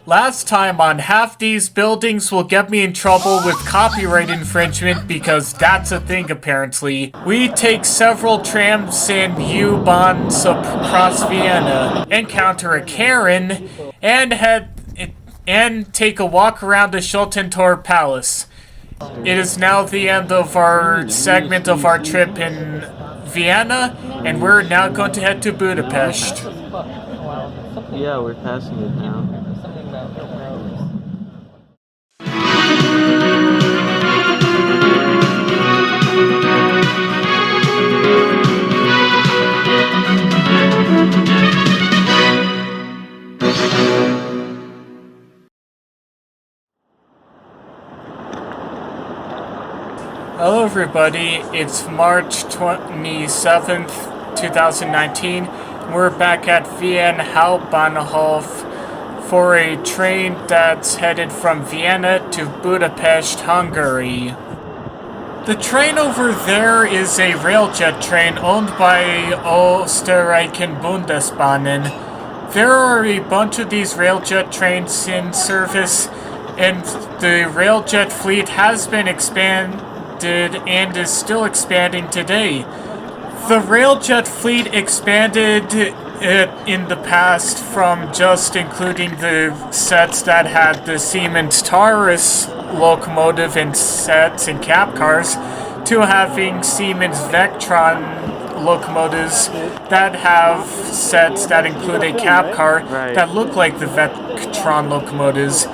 Last time on half these buildings will get me in trouble with copyright infringement because that's a thing apparently. We take several trams and U-Bahns across Vienna, encounter a Karen, and take a walk around the Schultentor Palace. It is now the end of our segment of our trip in Vienna, and we're now going to head to Budapest. Yeah, we're passing it now. Hello everybody, it's March 27th, 2019. We're back at Wien Hauptbahnhof for a train that's headed from Vienna to Budapest, Hungary. The train over there is a railjet train owned by Österreichischen Bundesbahnen. There are a bunch of these railjet trains in service, and the railjet fleet has been expanded and is still expanding today. The railjet fleet expanded in the past from just including the sets that had the Siemens Taurus locomotive and sets and cab cars to having Siemens Vectron locomotives that have sets that include a cab car that look like the Vectron locomotives.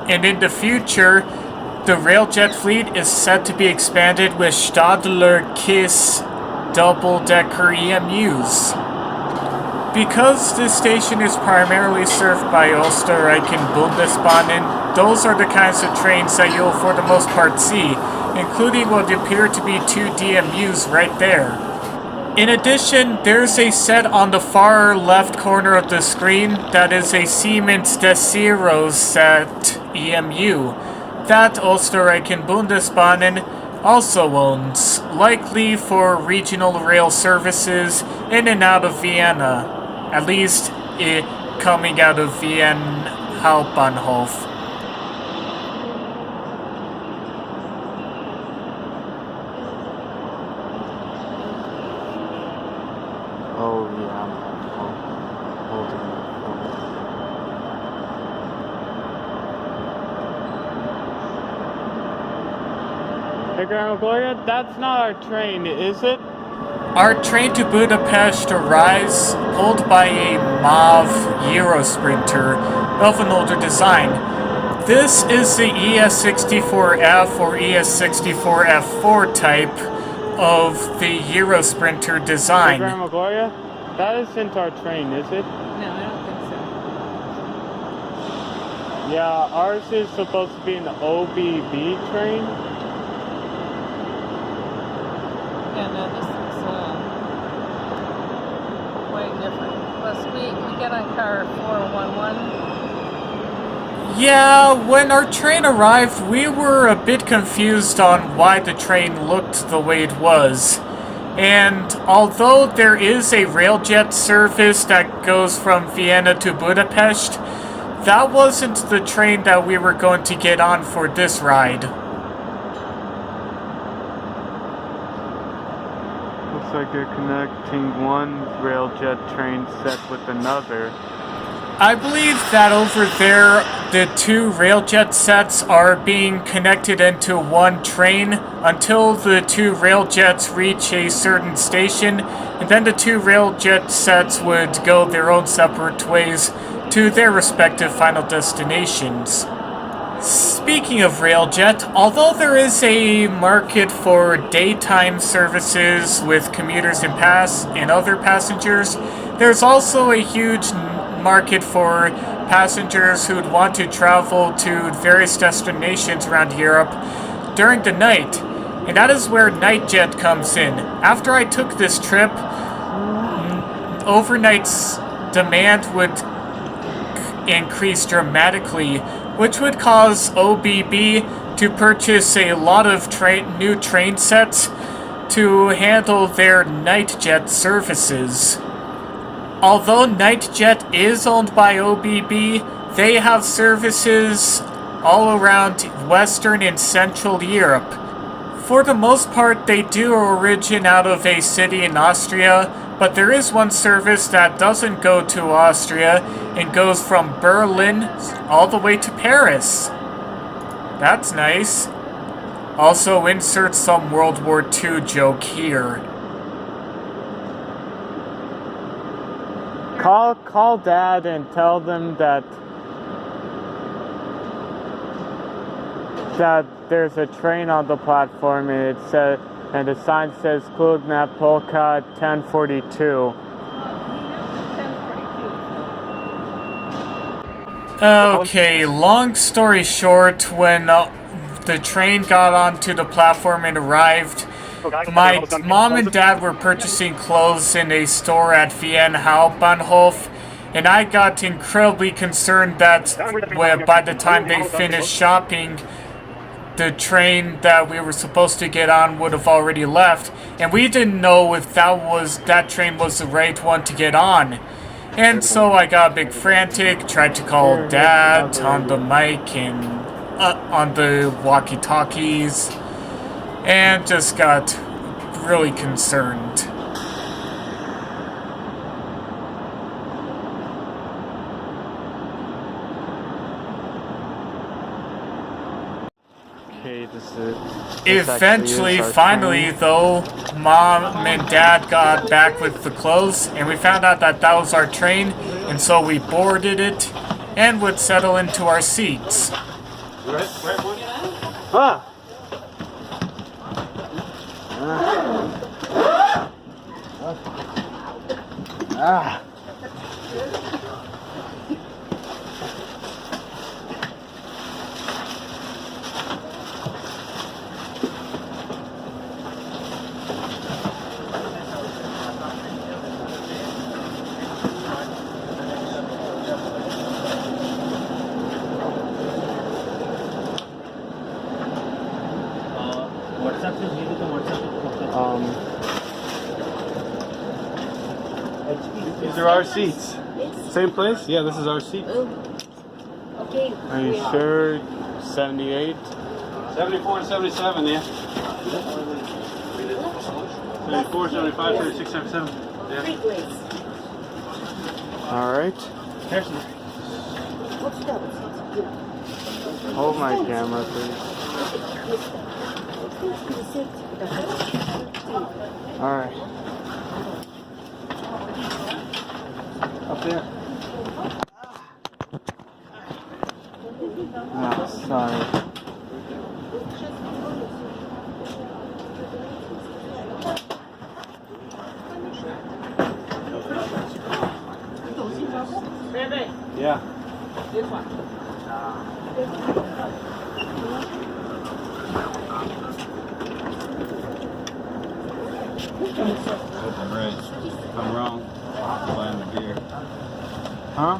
And in the future, the railjet fleet is set to be expanded with Stadler Kiss double-decker EMUs. Because this station is primarily served by Österreichischen Bundesbahnen, those are the kinds of trains that you'll for the most part see, including what appear to be two DMUs right there. In addition, there's a set on the far left corner of the screen that is a Siemens Desiro set EMU that Österreichischen Bundesbahnen also owns, likely for regional rail services in and out of Vienna, at least coming out of Wien Hauptbahnhof. Oh yeah, I'm holding it. Hey Grandma Gloria, that's not our train, is it? Our train to Budapest arrives pulled by a mauve Eurosprinter of an older design. This is the ES64F or ES64F4 type of the Eurosprinter design. Hey Grandma Gloria, that isn't our train, is it? No, I don't think so. Yeah, ours is supposed to be an OBB train. Yeah, no, this is way different. Plus, we get on car 411. Yeah, when our train arrived, we were a bit confused on why the train looked the way it was. And although there is a railjet service that goes from Vienna to Budapest, that wasn't the train that we were going to get on for this ride. Looks like you're connecting one railjet train set with another. I believe that over there, the two railjet sets are being connected into one train until the two railjets reach a certain station, and then the two railjet sets would go their own separate ways to their respective final destinations. Speaking of railjet, although there is a market for daytime services with commuters and other passengers, there's also a huge market for passengers who would want to travel to various destinations around Europe during the night, and that is where Nightjet comes in. After I took this trip, overnight's demand would increase dramatically, which would cause OBB to purchase a lot of new train sets to handle their Nightjet services. Although Nightjet is owned by OBB, they have services all around Western and Central Europe. For the most part, they do origin out of a city in Austria, but there is one service that doesn't go to Austria and goes from Berlin all the way to Paris. That's nice. Also, insert some World War II joke here. Call Dad and tell them that there's a train on the platform and the sign says Klugna Polka 1042. Okay, long story short, when the train got onto the platform and arrived, my mom and dad were purchasing clothes in a store at Wien Hauptbahnhof, and I got incredibly concerned that by the time they finished shopping, the train that we were supposed to get on would have already left, and we didn't know if that train was the right one to get on. And so I got a big frantic, tried to call Dad on the mic and on the walkie-talkies, and just got really concerned. Okay, Eventually, finally, though, Mom and Dad got back with the clothes, and we found out that that was our train, and so we boarded it, and would settle into our seats. Ah! Ah! These are our seats. Same place? Yeah, this is our seat. Okay. Are you sure? 78? 74 and 77, yeah. 74, 75, 36, 77. Yeah. Alright. Hold my camera, please. Alright. Up there. Oh, sorry. Yeah. Hope I'm right. If I'm wrong, I'm buying the beer. Huh?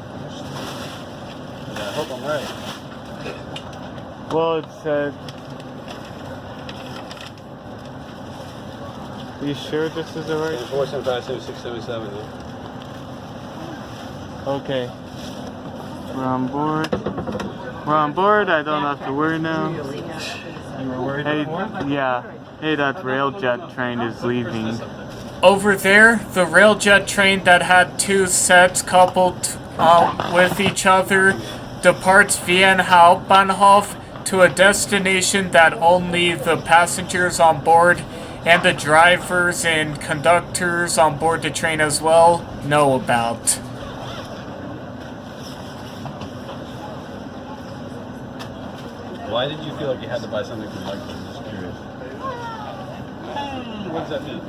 I hope I'm right. Well, it said... Are you sure this is the right? 74, 75, 76, 77, yeah. Okay. We're on board. We're on board. I don't have to worry now. You were worried before? Yeah. Hey, that railjet train is leaving. Over there, the railjet train that had two sets coupled with each other departs Wien Hauptbahnhof to a destination that only the passengers on board and the drivers and conductors on board the train as well know about. Why did you feel like you had to buy something from Michael? I'm just curious. What does that mean?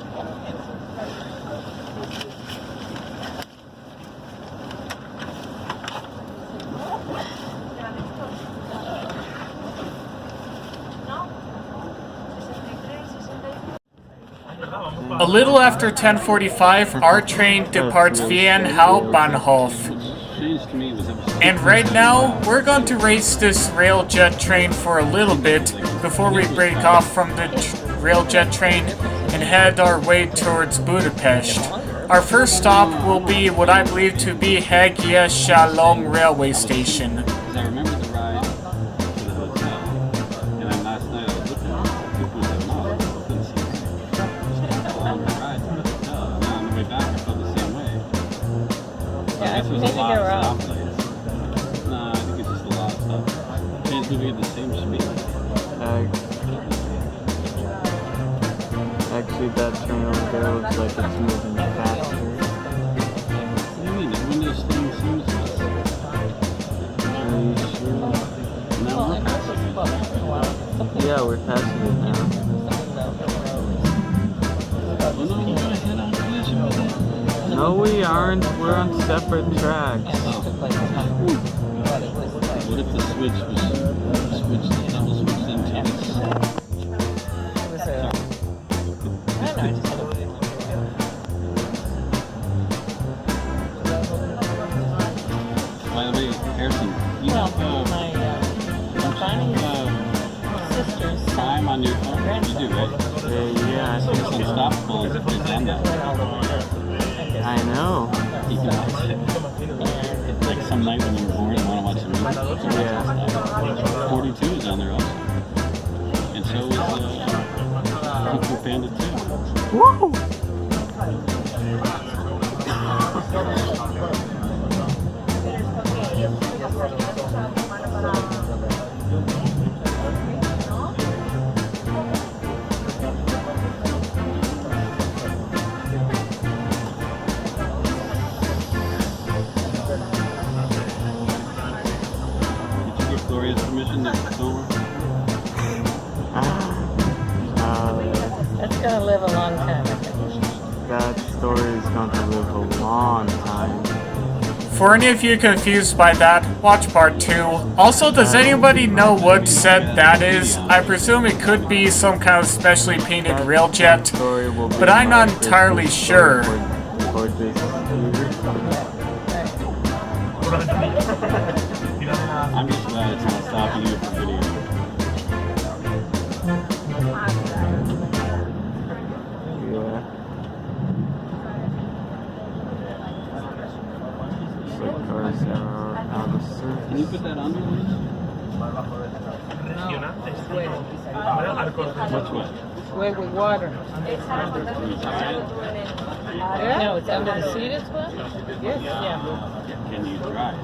A little after 10:45, our train departs Wien Hauptbahnhof. And right now, we're going to race this railjet train for a little bit before we break off from the railjet train and head our way towards Budapest. Our first stop will be what I believe to be Hegyeshalom railway station. Because I remember the ride to the hotel, and then last night I was looking at people said, no, I couldn't see a longer ride to the hotel. And then on the way back, I felt the same way. I guess there's a lot of stoplights. Nah, I think it's just a lot of stuff. It's moving at the same speed. Actually, that train over there looks like it's moving faster. What do you mean? The windows thing seems to us. Are you sure? Now we're passing it. Yeah, we're passing it now. Well, no, we're gonna head on collision with it. No, we aren't. We're on separate tracks. What if the switch was switched, double switched into this? By the way, Harrison, you have Sister's time on your phone? You do, right? Yeah, I So think some so. stop pulls if it's on that. I know. You can watch it. Like some night when you were bored and want to watch a movie. Yeah. 42 is on there also. And so is Kung Fu Panda 2. Woo! Did you give Gloria's permission to film her? That's gonna live a long time, I think. That story is going to live a long time. For any of you confused by that, watch part 2. Also, does anybody know what set that is? I presume it could be some kind of specially painted railjet, Story will be but I'm my not entirely Christmas sure. story for this year. I'm just glad it's not stopping you from video. Yeah. So cars are out of service. Can you put that under, Luis? Which way? Way with water. Can you try it? No, it's under the seat as well? Yes. Yeah. Can you dry it?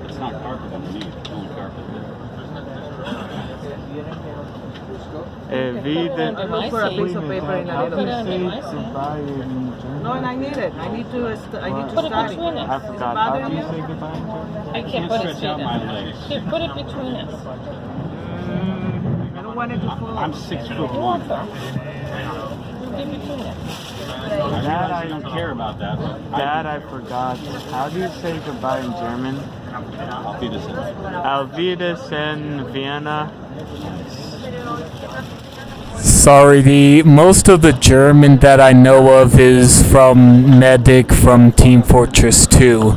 It's not carpet underneath, it's only carpet there. Vida, Under my for a seat. piece of paper in a how do you Put it say under my seat. goodbye in German? No, and I need it. I need to Put it start. between I us. forgot. How do you say goodbye in German? I I can't can't put it stretch straight out my in. legs. Here, put it between us. I don't want it to fall. I'm 6'1". Put it between us. That I don't care about that. That I forgot. How do you say goodbye in German? I'll feed us in. Auf Wiedersehen, Vienna. Sorry, most of the German that I know of is from Medic from Team Fortress 2.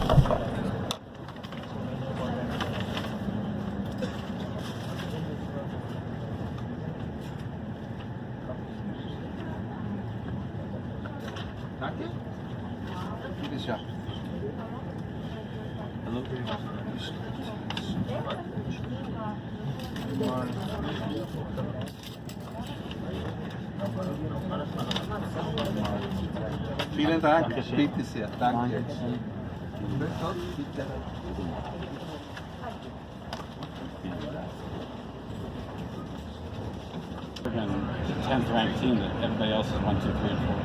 Vielen Dank, bitte sehr. Danke. We're going to 10th ranked team that everybody else is 1, 2, 3, and 4.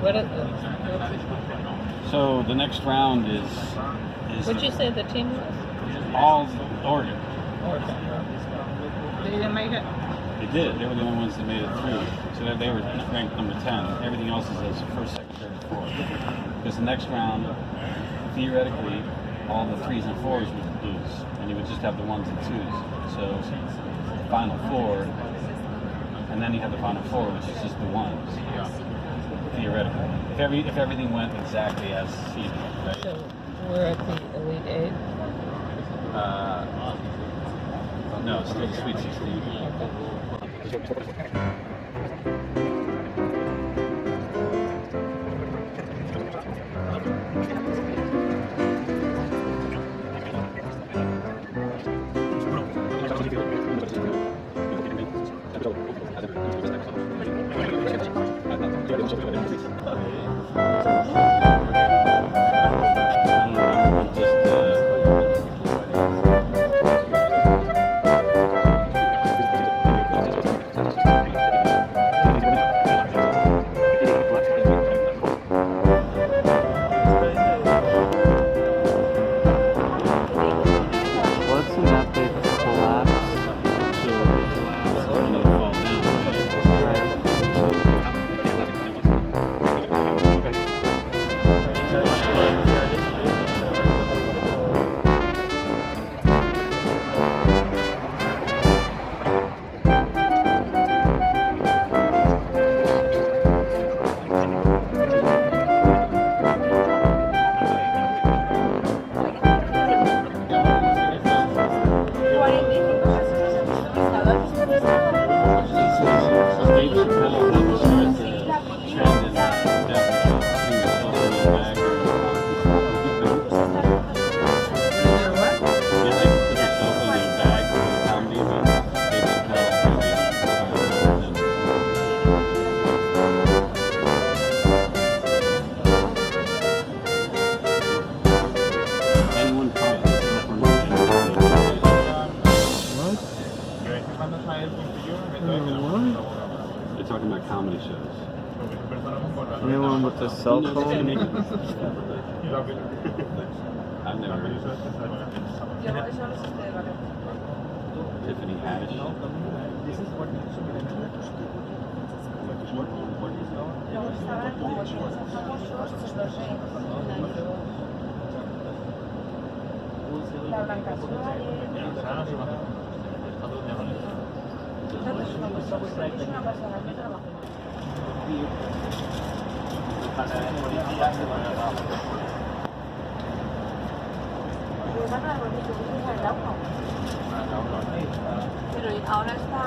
What is, So the next round is what'd you say the team was? all Oregon. They didn't make it? They did. They were the only ones that made it through. So they were ranked number 10. Everything else is as first, second, third, and fourth. Because the next round, theoretically, all the 3s and 4s would lose, and you would just have the 1s and 2s. So the final 4, and then you have the final 4, which is just the 1s. Theoretically, if everything went exactly as seeded, right? So we're at the Elite 8? No, it's still the Sweet 16. They're talking about comedy shows. Anyone with a cell phone? I've never heard of it. Tiffany Haddish. Pero ahora está...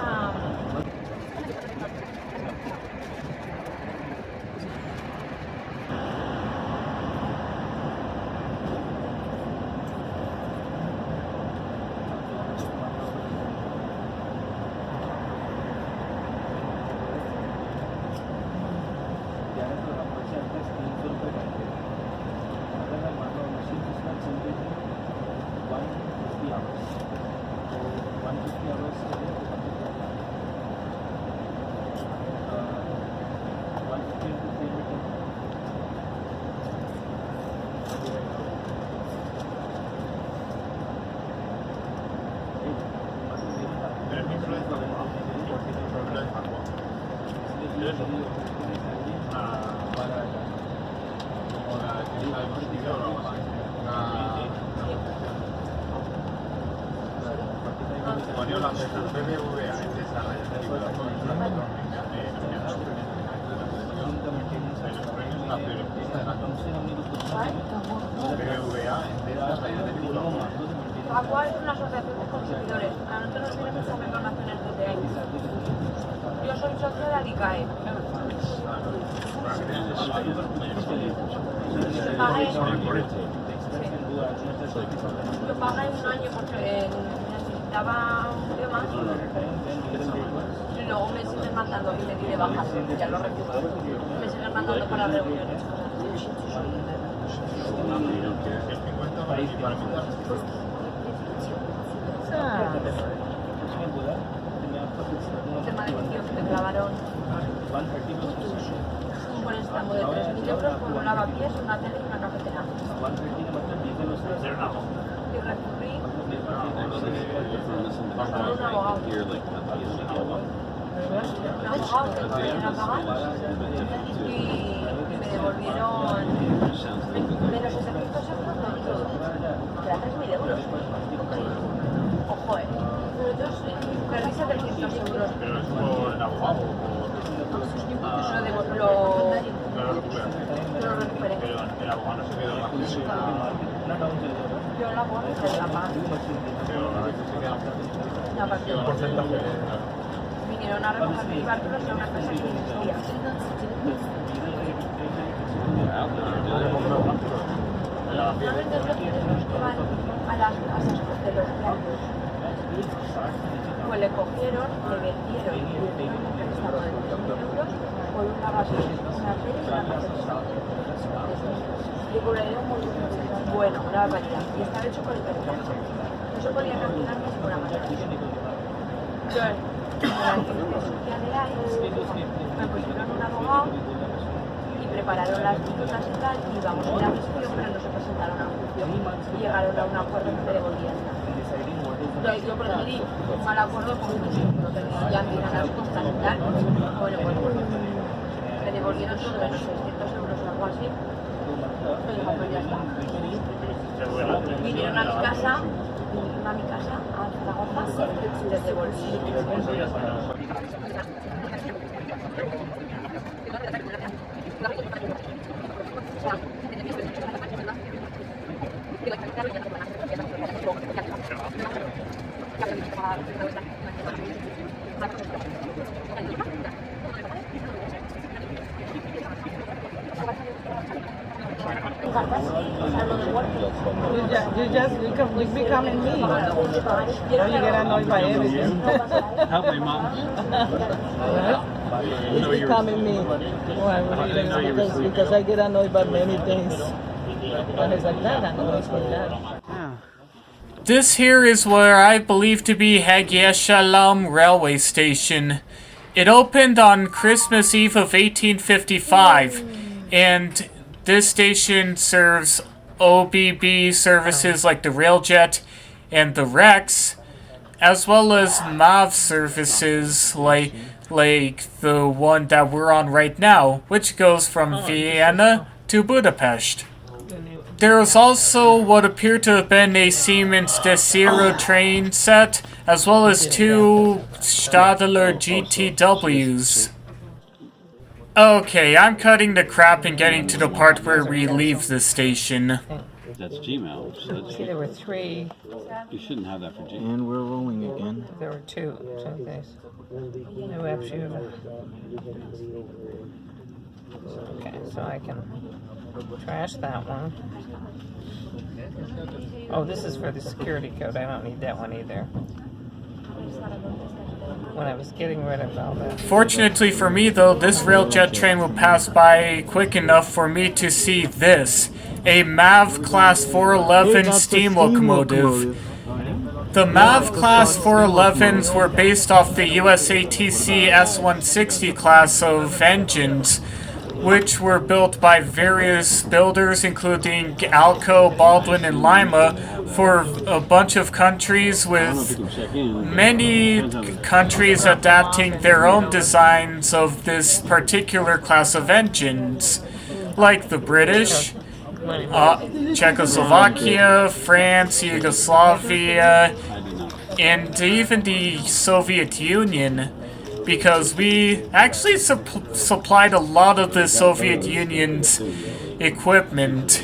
Aguas es una asociación de consumidores. A nosotros nos vienen muchas reclamaciones desde ahí. Yo soy socio de Alicae. Yo pagué un año porque necesitaba un idioma y luego me siguen mandando y me di de baja, ya lo recuerdo. Me siguen mandando para reuniones. Un tema de vídeo que me clavaron un préstamo de 3.000 euros por un lavapiés, una tele y una cafetera. Y recurrí a un abogado. Un abogado que no quería pagar y me devolvieron menos 700 euros, no todo. Era 3.000 euros. Ojo, perdí 700 euros. ¿Pero es por el abogado? Lo recuperé. Pero el abogado no se quedó más que Yo la abogado se la pago. Pero a veces se queda Un porcentaje. Vinieron a recoger mis barcos en una casa que existía. Normalmente los clientes que van a las casas de los blancos, pues le cogieron, le vendieron un préstamo de 2.000 euros por una base, una de colorido muy bueno, una barbaridad. Y estaba hecho con el peritaje. No se podía caminar ni por la manera. Entonces, la filosofía de Airlines, me pusieron un abogado y prepararon las minutas y tal, y íbamos a ir a juicio, pero no se presentaron a juicio y llegaron a un acuerdo que me devolvían. Entonces yo preferí un mal acuerdo con un no ya miran las costas y tal. Bueno, me devolvieron todo menos 600 euros o algo así. Pero digo, pues ya está. Vinieron a mi casa, a Zaragoza, y les devolví. You becoming me. You get annoyed by everything. Help me, Mom. It's becoming me. Because I get annoyed by many things. And it's like that, annoys me that. This here is where I believe to be Hegyeshalom railway station. It opened on Christmas Eve of 1855, and this station serves OBB services like the Railjet and the Rex, as well as MAV services like the one that we're on right now, which goes from Vienna to Budapest. There was also what appeared to have been a Siemens Desiro train set, as well as 2 Citadella GTWs. Okay, I'm cutting the crap and getting to the part where we leave the station. That's Gmail. So that's, See, there were 3. you shouldn't have that for Gmail. And we're rolling again. There were 2 things. New Hampshire. Okay, so I can trash that one. Oh, this is for the security code. I don't need that one either. When I was getting rid of all that. Fortunately for me, though, this railjet train will pass by quick enough for me to see this, a MAV Class 411 steam locomotive. The MAV Class 411s were based off the USATC S160 class of engines, which were built by various builders, including Alco, Baldwin, and Lima, for a bunch of countries, with many countries adapting their own designs of this particular class of engines, like the British, Czechoslovakia, France, Yugoslavia, and even the Soviet Union, because we actually supplied a lot of the Soviet Union's equipment.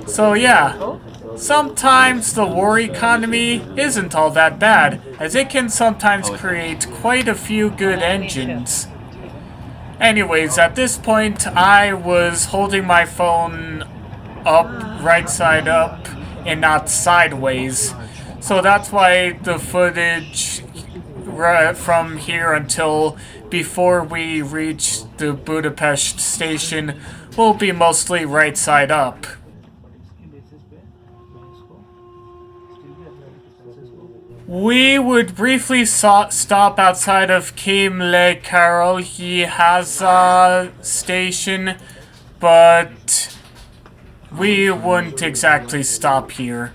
So yeah, sometimes the war economy isn't all that bad, as it can sometimes create quite a few good engines. Anyways, at this point, I was holding my phone up, right side up, and not sideways. So that's why the footage from here until before we reach the Budapest station will be mostly right side up. We would briefly stop outside of Kimle-Károlyháza station, but we wouldn't exactly stop here.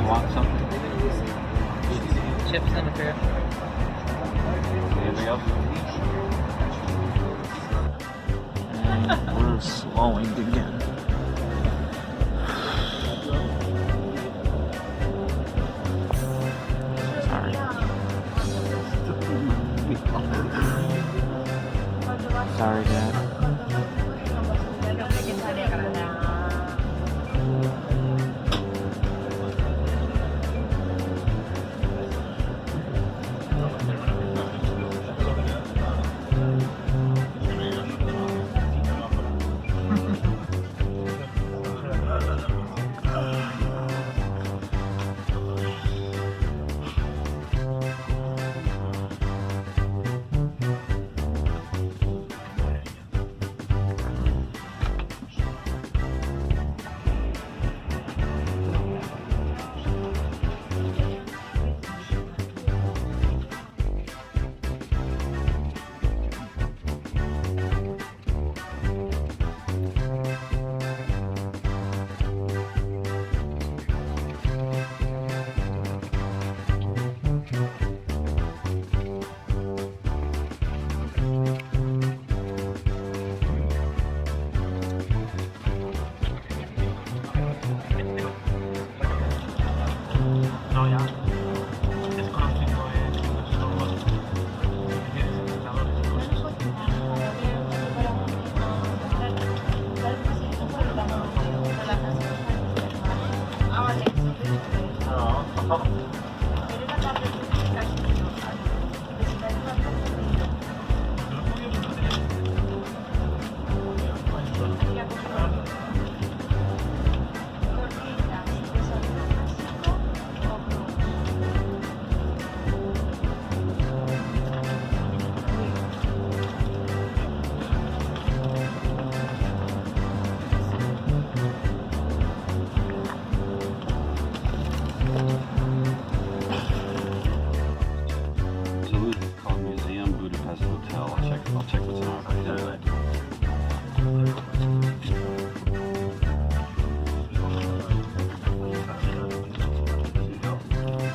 Want something? Chips and a beer. Anything else? And we're slowing again. Sorry. Sorry, Dad.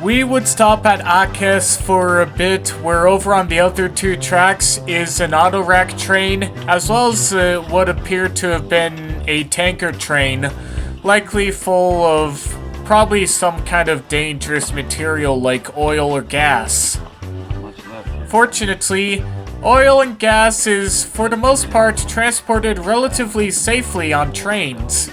We would stop at Akes for a bit, where over on the other two tracks is an autorack train, as well as what appeared to have been a tanker train, likely full of probably some kind of dangerous material like oil or gas. Fortunately, oil and gas is, for the most part, transported relatively safely on trains.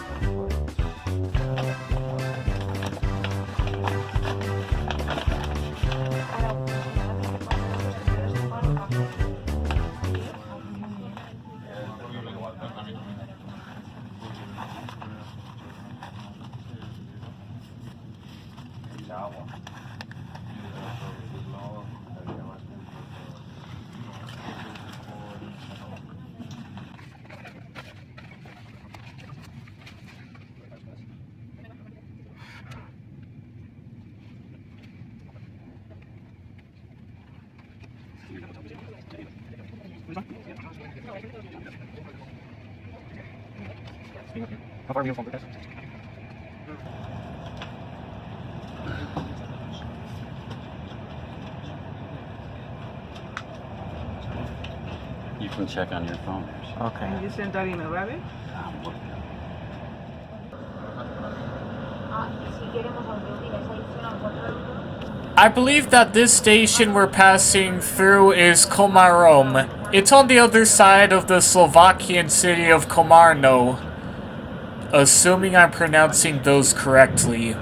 How far are we from Budapest? can check on your phone. Okay. You sent that email, right? I believe that this station we're passing through is Komárom. It's on the other side of the Slovakian city of Komárom. Assuming I'm pronouncing those correctly.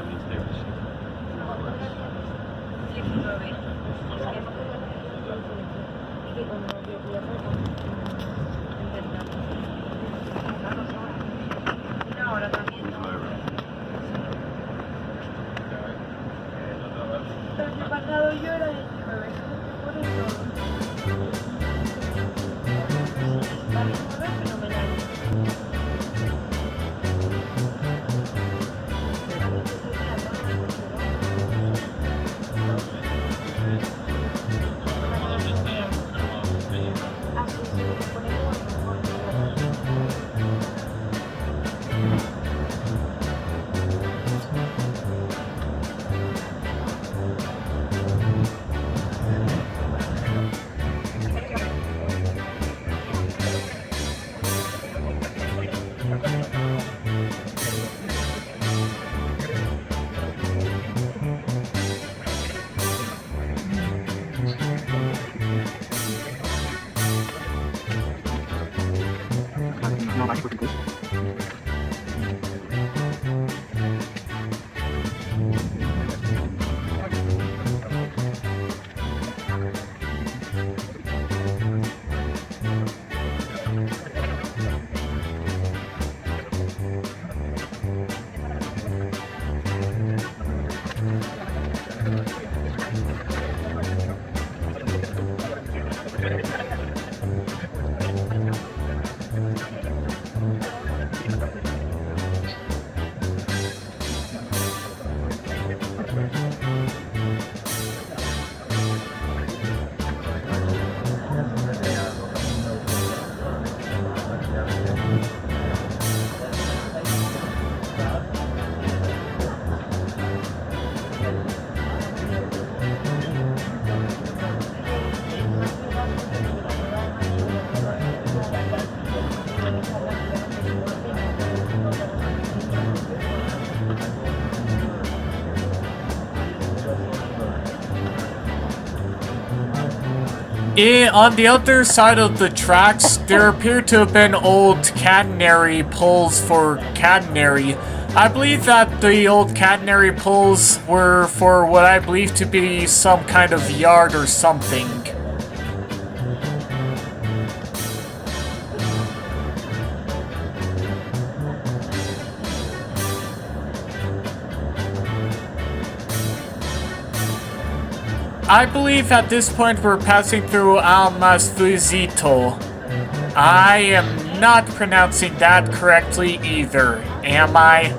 On the other side of the tracks, there appear to have been old catenary poles for catenary. I believe that the old catenary poles were for what I believe to be some kind of yard or something. I believe at this point we're passing through Almásfüzitő. I am not pronouncing that correctly either, am I?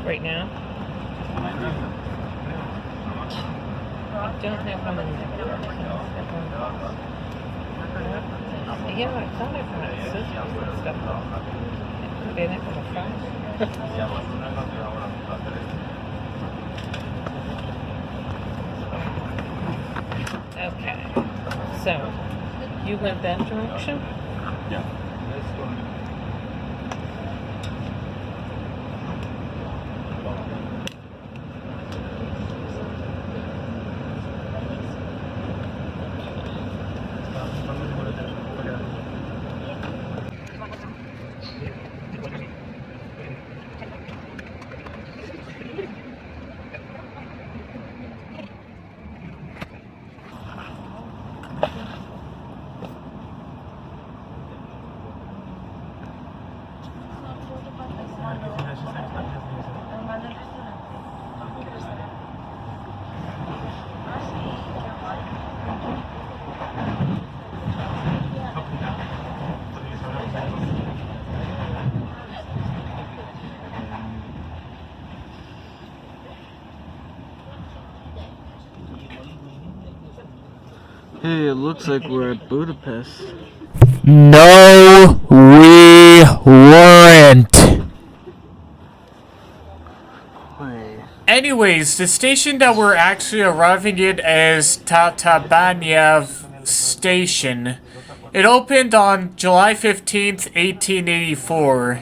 Right now? I don't know how many. Yeah, I thought I found scissors and stuff. They didn't have a phone. Okay, so You went that direction? Yeah. Hey, it looks like we're at Budapest. No, we weren't. Wait. Anyways, the station that we're actually arriving at is Tatabanya Station. It opened on July 15th, 1884.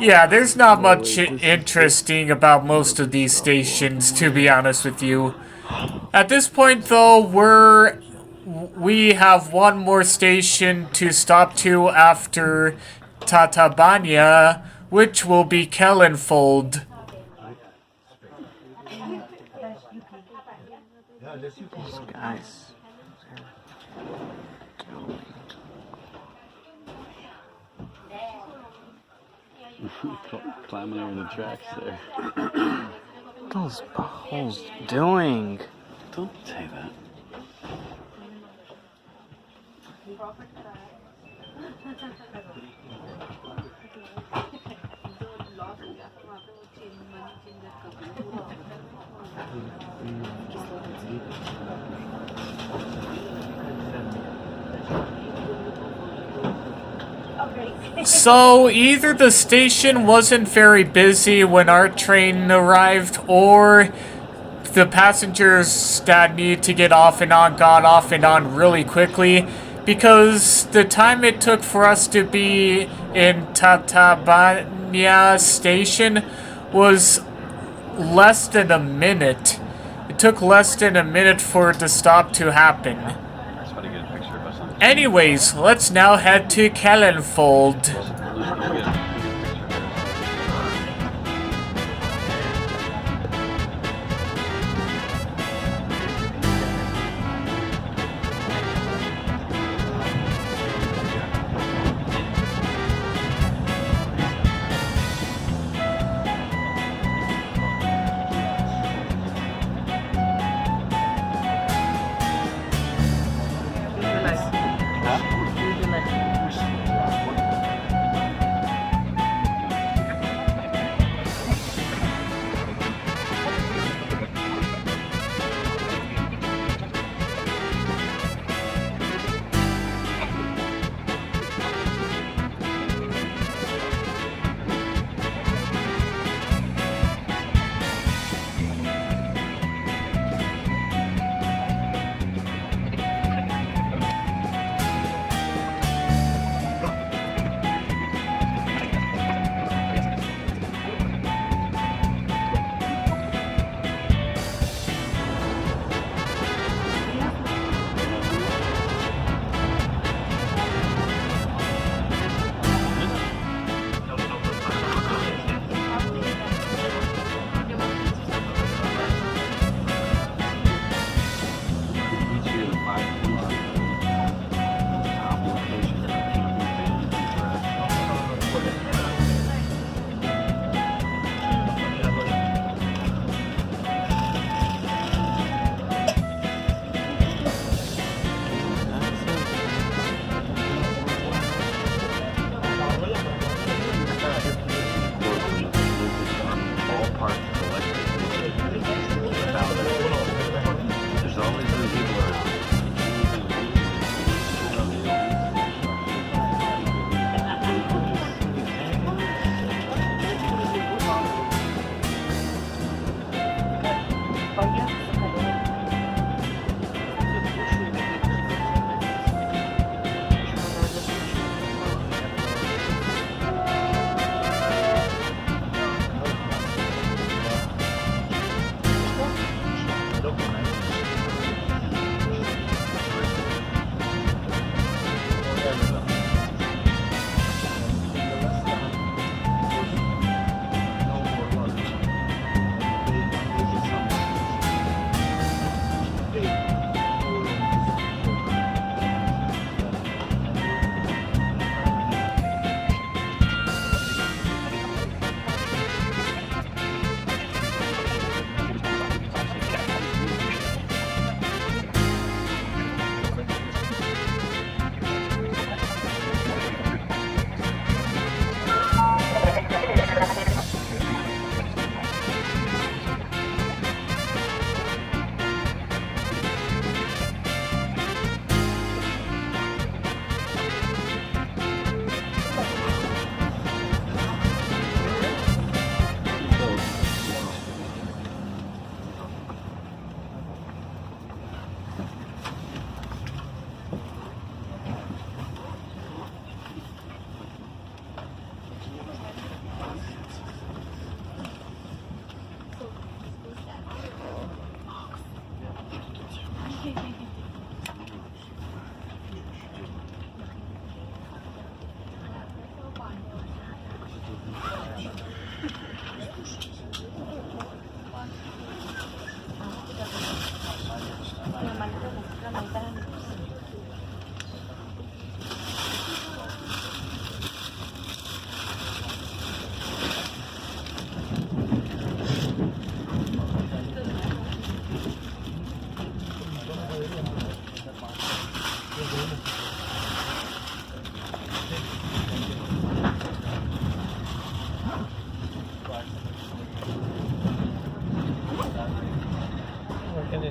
Yeah, there's not much interesting about most of these stations, to be honest with you. At this point, though, we have one more station to stop to after Tatabanya, which will be Kelenföld. These guys. Climbing over the tracks there. What are those buttholes doing? Don't say that. So, either the station wasn't very busy when our train arrived, or the passengers that need to get off and on got off and on really quickly, because the time it took for us to be in Tatabanya station was less than a minute. It took less than a minute for the stop to happen. That's what I get a picture of us on the Anyways, let's now head to Kelenföld.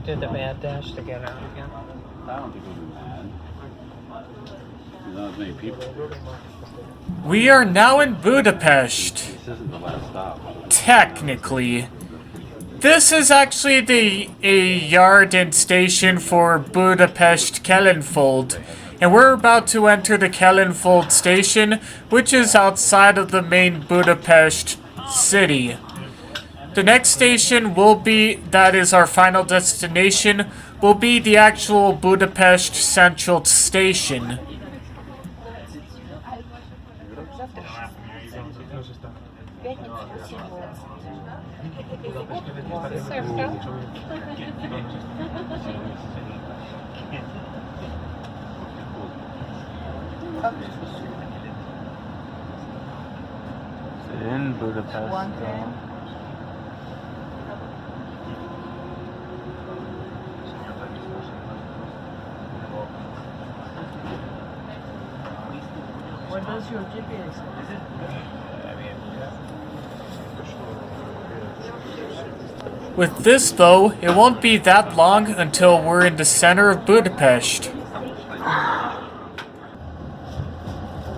did the mad dash to get out again. I don't think we'll be mad. There's not as many people. We are now in Budapest. This isn't the last stop. Technically. This is actually a yard and station for Budapest-Kelenföld. And we're about to enter the Kelenföld station, which is outside of the main Budapest city. The next station will be, that is our final destination, will be the actual Budapest Central Station. In Budapest. Where does your GPS? With this though, it won't be that long until we're in the center of Budapest.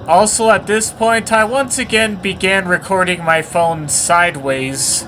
Also at this point, I once again began recording my phone sideways.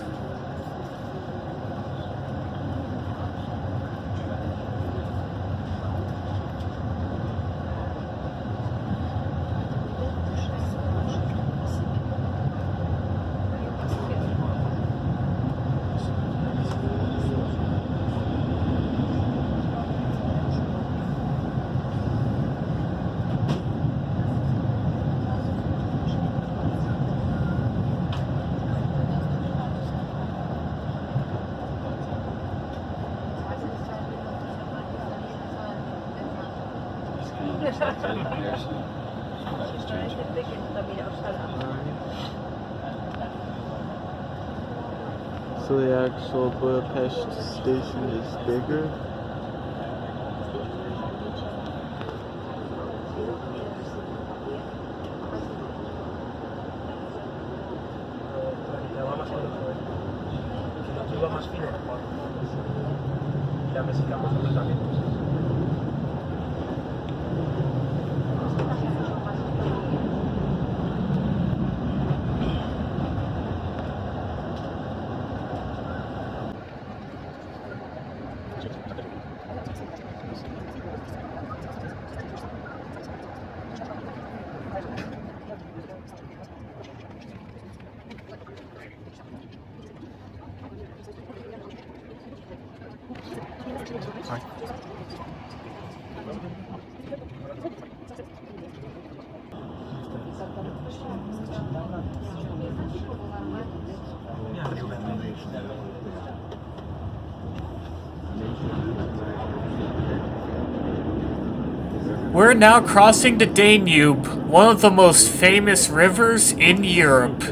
So the actual Budapest station is bigger. We're now crossing the Danube, one of the most famous rivers in Europe.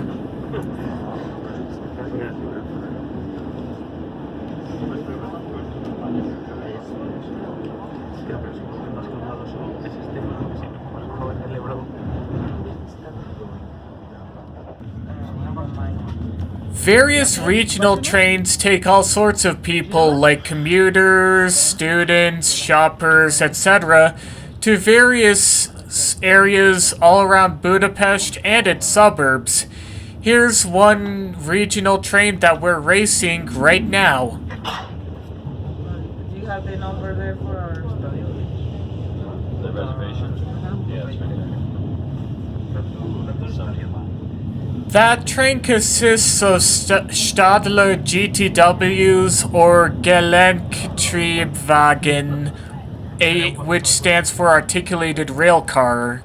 Various regional trains take all sorts of people, like commuters, students, shoppers, etc., to various areas all around Budapest and its suburbs. Here's one regional train that we're racing right now. Do you have the number there for our studio? The reservation? Yeah, it's right there. That train consists of Stadler GTWs or Gelenktriebwagen, which stands for Articulated Railcar.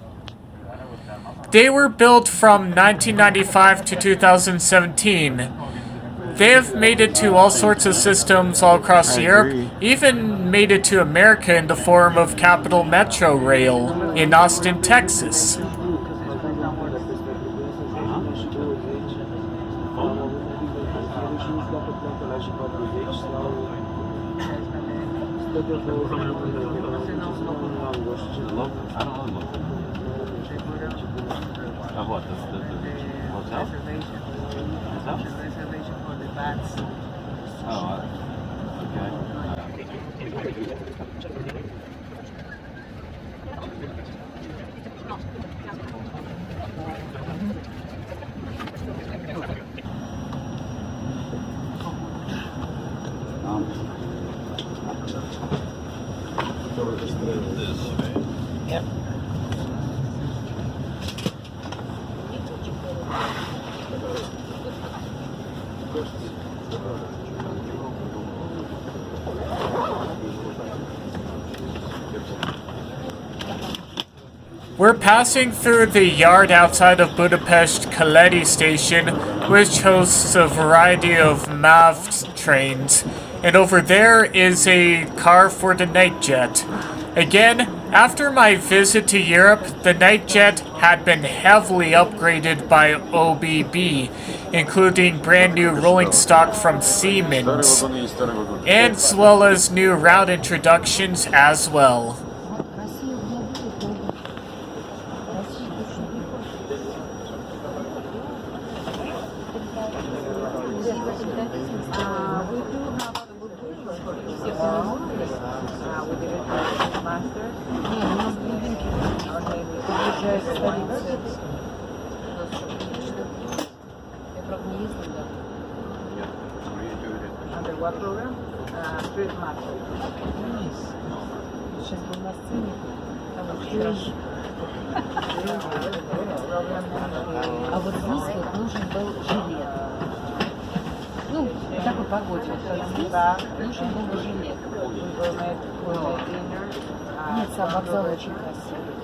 They were built from 1995 to 2017. They have made it to all sorts of systems all across Europe, even made it to America in the form of Capital Metro Rail in Austin, Texas. What, the hotel? Reservation for the bats. Oh, okay. Yep. We're passing through the yard outside of Budapest-Keleti station, which hosts a variety of MAV trains, and over there is a car for the night jet. Again, after my visit to Europe, the night jet had been heavily upgraded by OBB, including brand new rolling stock from Siemens, as well as new route introductions as well. Under what program? Street master. Сейчас был на сцене, там очень хорошо. А вот здесь вот нужен был жилет. Ну, в такой погоде. Нужен был бы жилет. Нет, сам вокзал очень красивый.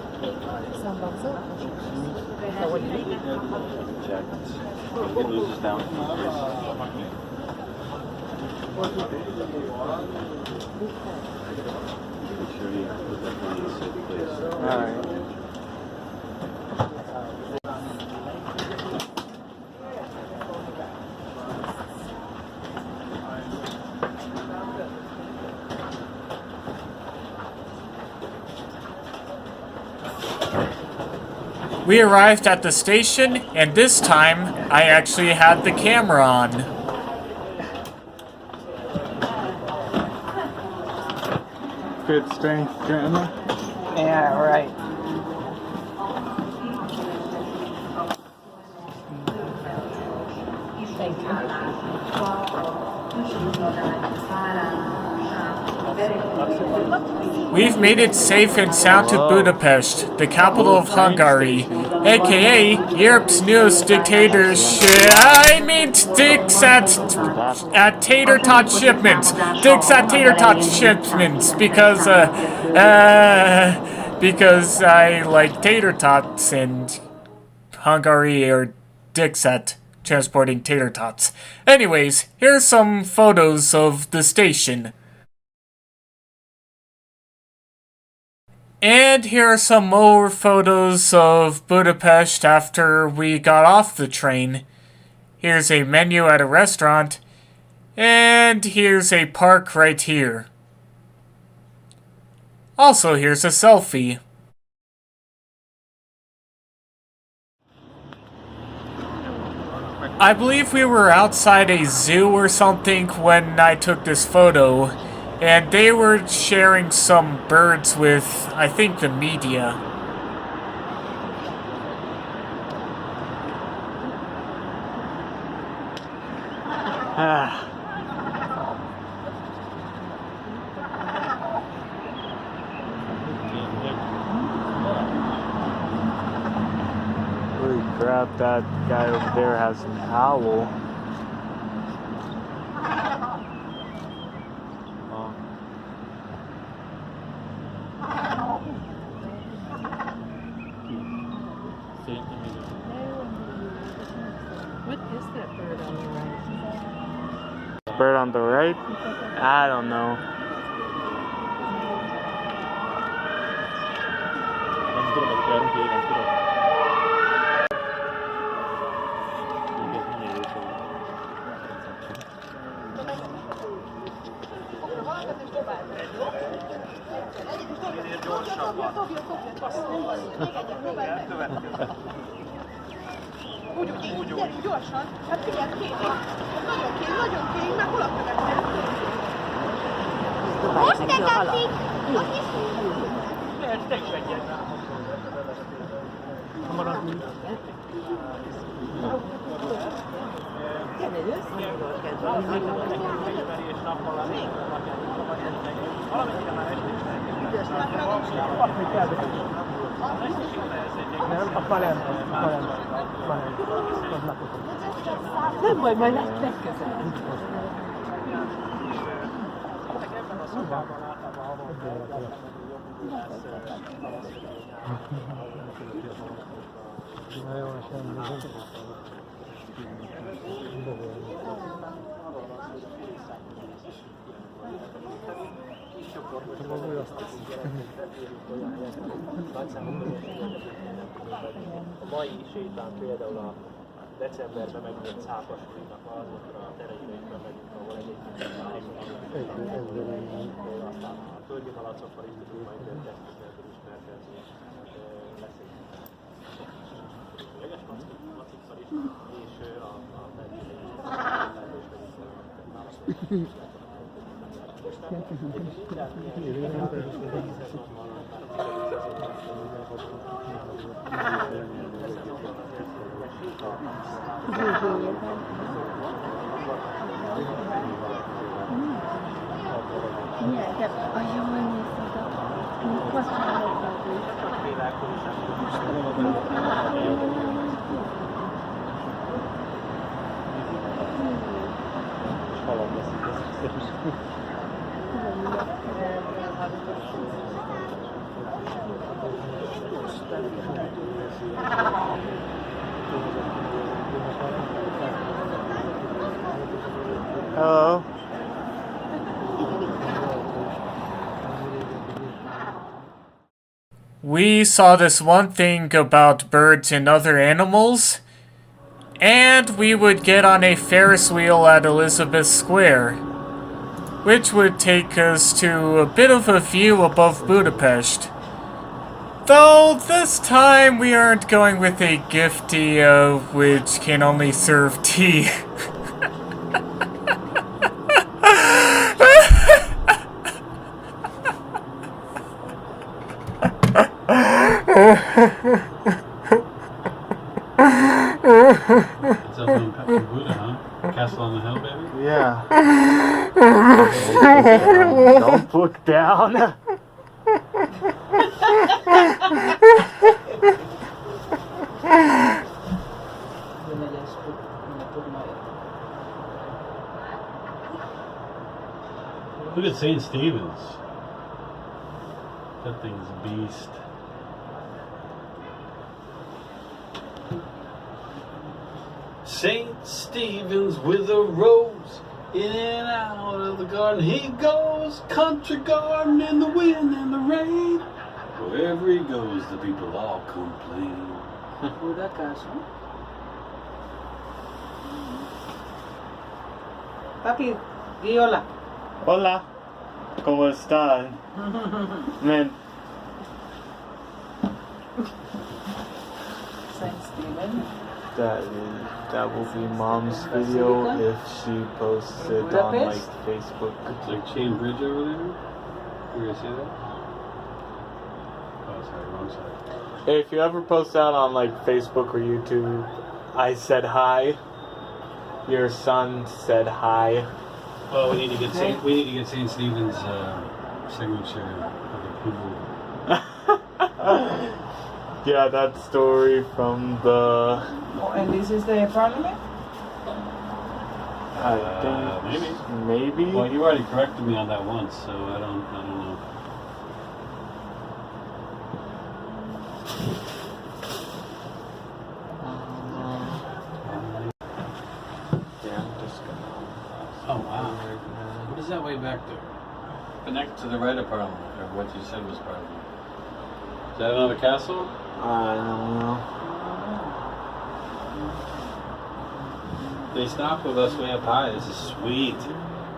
Сам вокзал очень красивый. It loses down. Alright. We arrived at the station, and this time, I actually had the camera on. Good strength, Grandma. Yeah, right. Thank We've made it safe and sound to Budapest, the capital of Hungary, aka Europe's newest dictatorship. I mean, dicks at tater tot shipments. Dicks at tater tot shipments because I like tater tots, and Hungary are dicks at transporting tater tots. Anyways, here's some photos of the station. And here are some more photos of Budapest after we got off the train. Here's a menu at a restaurant. And here's a park right here. Also, here's a selfie. I believe we were outside a zoo or something when I took this photo. And they were sharing some birds with, I think, the media. Holy crap, that guy over there has an owl. What is that bird on the right? Bird on the right? I don't know. Úgy gyorsan, hát figyelj, kény. Nagyon kény, már hol a következő? Dobáljuk neki a halat. Nem baj, majd legközelebb. A mai sétán például a decemberben megnyílt Szápasúlynak azokra a tereikben megyünk, ahol egyébként aztán a tölgyi malacokkal is tudunk majd tesztőszerből ismerkedni. Jeges macikkal is, és a Hello. We saw this one thing about birds and other animals, and we would get on a Ferris wheel at Elizabeth Square, which would take us to a bit of a view above Budapest. Though this time we aren't going with a Giftia, which can only serve tea. It's up in Buddha, huh? Castle on the hill, baby? Yeah. Don't look down. Look at St. Stephen's. That thing's a beast. St. Stephen's with a rose, in and out of the garden he goes, country garden in the wind and the rain. Wherever he goes, the people all complain. Buda Castle. Papi, di hola. Hola. ¿Cómo están? Man. St. Stephen. That will be Mom's video if she posts it on like Facebook. It's like Chain Bridge over there. You guys see that? Oh, sorry, wrong side. Hey, if you ever post that on like Facebook or YouTube, I said hi. Your son said hi. Well, we need to get St. Stephen's signature of approval. Yeah, that story from the. Oh, and this is the parliament? I think maybe. Well, you already corrected me on that once, so I don't know. Oh wow! What is that way back there? Connect to the right of Parliament, or what you said was Parliament. Is that another castle? I don't know. They stopped with us way up high. This is sweet.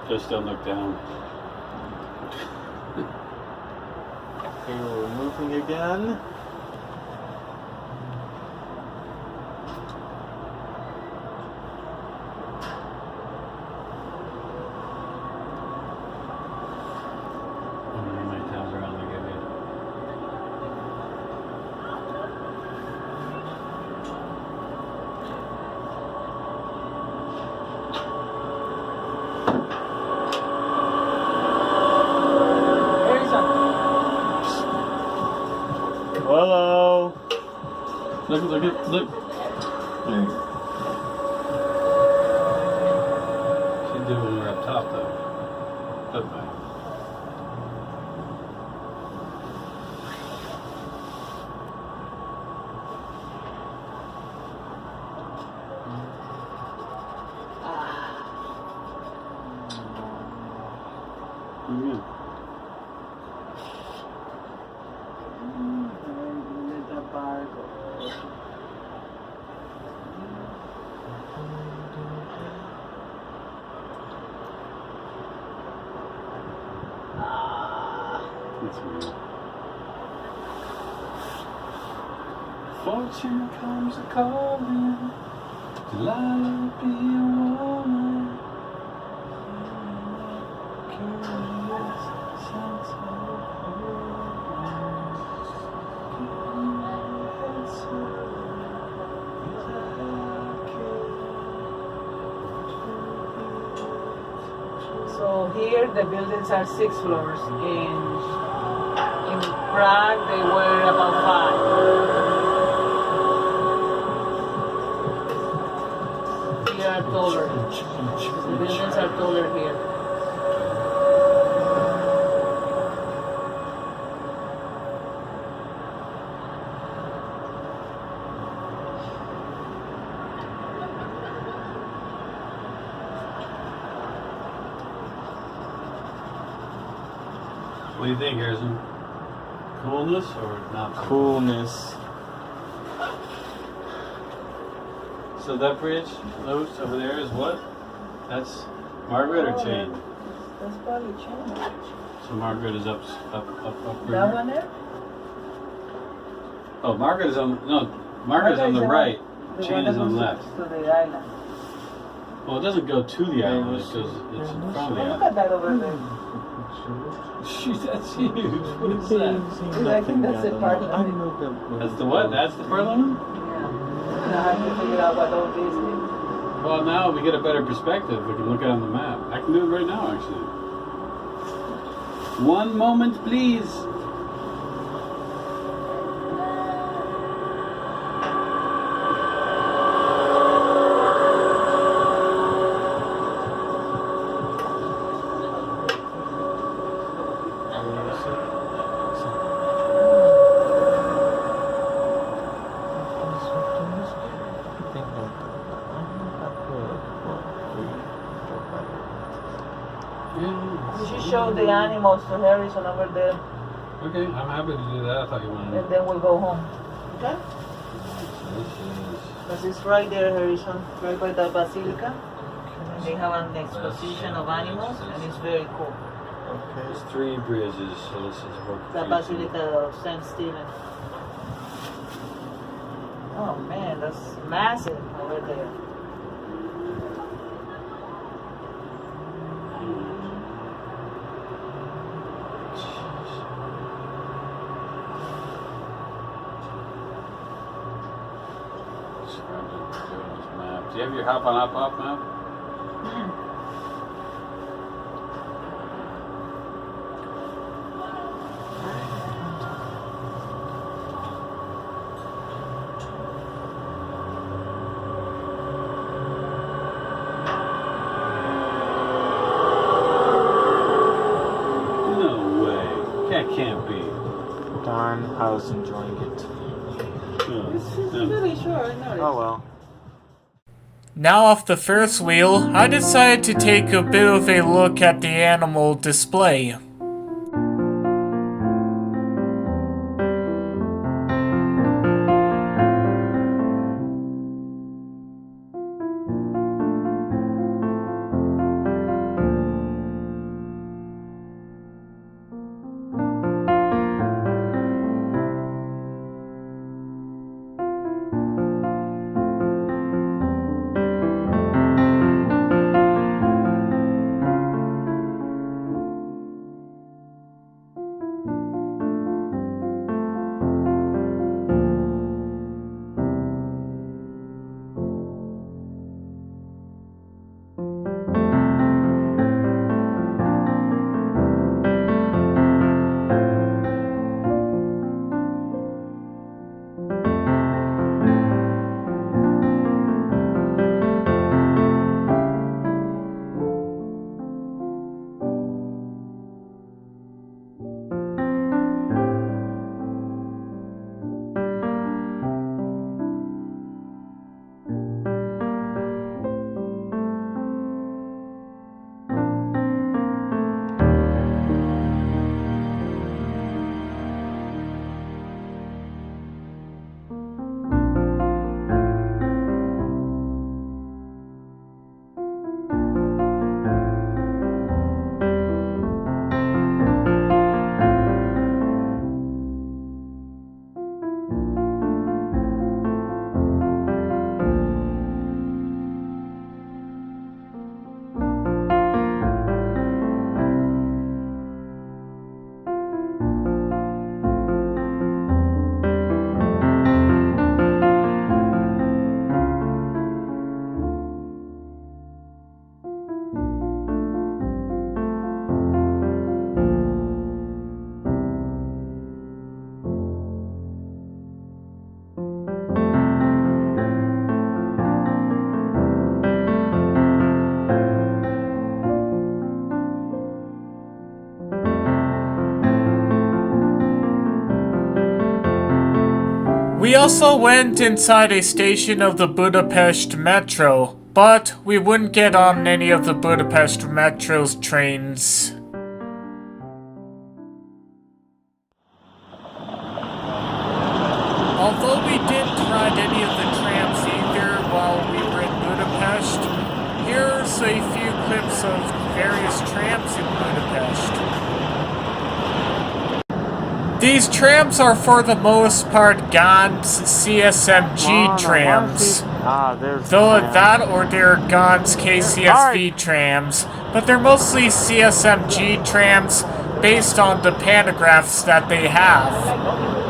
Just don't look down. Okay, we're moving again. Look. There you go. She'd do it when we're up top, though. Flip back. Yeah. That's weird. Fortune comes a-calling, delight to be a woman. Curious sense of So here the buildings are 6 floors. In Prague they were about 5. Here are taller. The buildings are taller here. What do you think, Harrison? Coolness or not? Coolness. So that bridge, those over there is what? That's Margaret or Chain? That's probably Chain. So Margaret is up. That one there? Oh, Margaret is on. No, Margaret is on the right. Chain is on the left. To the island. Well, it doesn't go to the island. It goes. It's in front of the Look island. at that over there. She's that's huge. What is that? I think that's the parliament. That's the what? That's the parliament? Yeah. Now I have to figure out what all these is. Well, now we get a better perspective. We can look at it on the map. I can do it right now, actually. One moment, please. You should show the animals to Harrison over there, Okay, I'm happy to do that. I thought you wanted and then we'll go home. Okay? Because it's right there, Harrison, right by the basilica. And they have an exposition of animals, and it's very cool. There's 3 bridges, so this is what. The basilica of St. Stephen. Oh man, that's massive over there. Do you have your hop on hop off map? No way. That can't be. Darn, I was enjoying it. It's really short, I know. Oh well. Now off the Ferris wheel, I decided to take a bit of a look at the animal display. We also went inside a station of the Budapest Metro, but we wouldn't get on any of the Budapest Metro's trains. Although we didn't ride any of the trams either while we were in Budapest, here's a few clips of various trams in Budapest. These trams are for the most part Gans CSMG trams. There's Though the that or they're Gans KCSV trams, but they're mostly CSMG trams based on the pantographs that they have.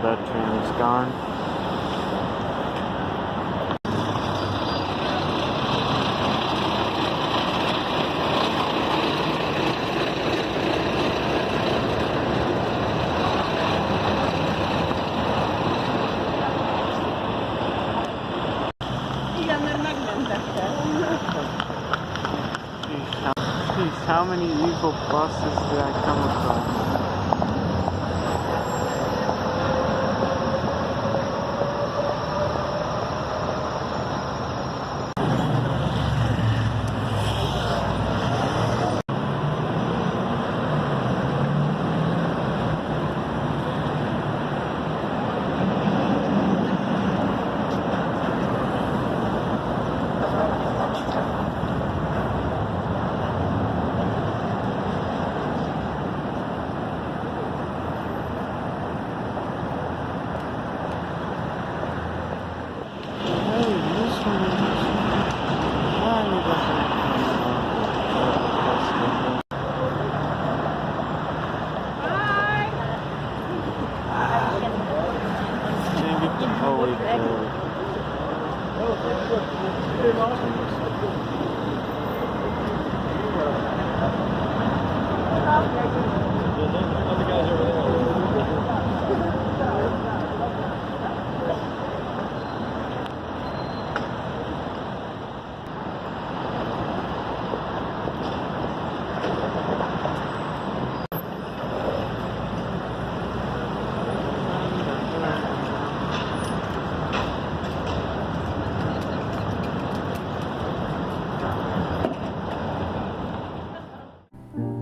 That train is gone. Jeez, how many evil buses did I come across?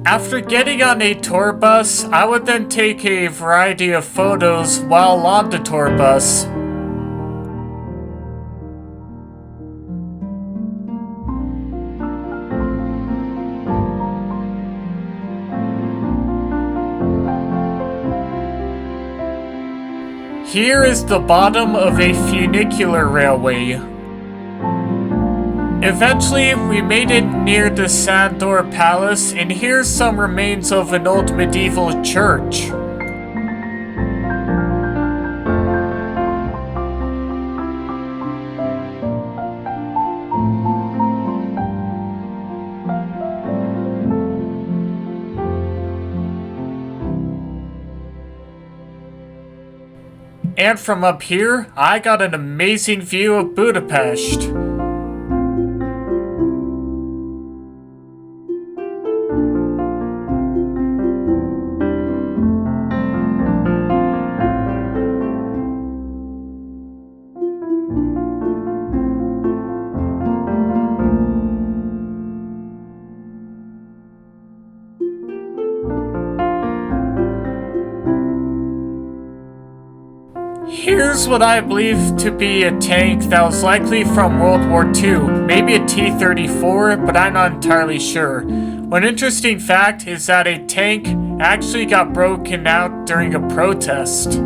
After getting on a tour bus, I would then take a variety of photos while on the tour bus. Here is the bottom of a funicular railway. Eventually, we made it near the Sandor Palace, and here's some remains of an old medieval church. And from up here, I got an amazing view of Budapest. Here's what I believe to be a tank that was likely from World War II, maybe a T-34, but I'm not entirely sure. One interesting fact is that a tank actually got broken out during a protest.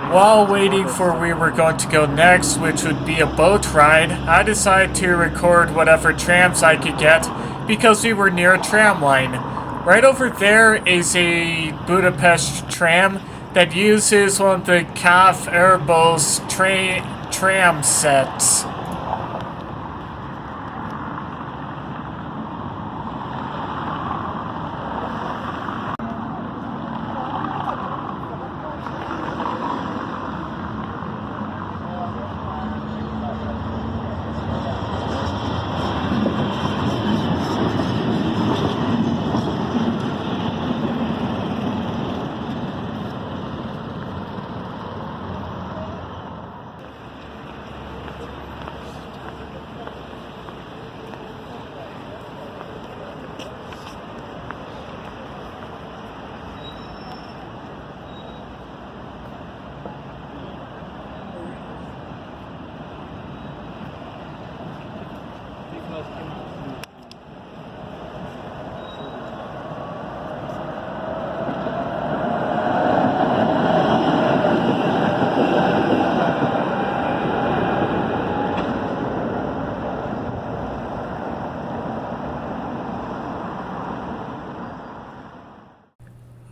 While waiting for where we were going to go next, which would be a boat ride, I decided to record whatever trams I could get because we were near a tram line. Right over there is a Budapest tram that uses one of the Takeoff Airbus tram sets.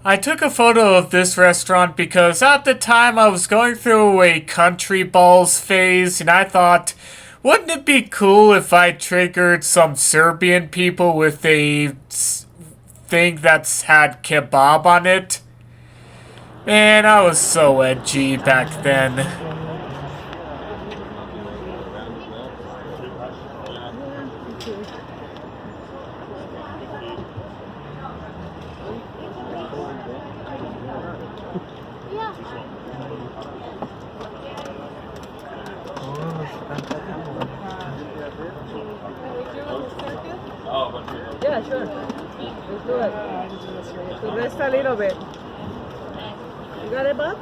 I took a photo of this restaurant because at the time I was going through a country balls phase and I thought, wouldn't it be cool if I triggered some Serbian people with a thing that's had kebab on it? Man, I was so edgy back then. Yeah, sure. Let's do it. To rest a little bit. You got it, Bob?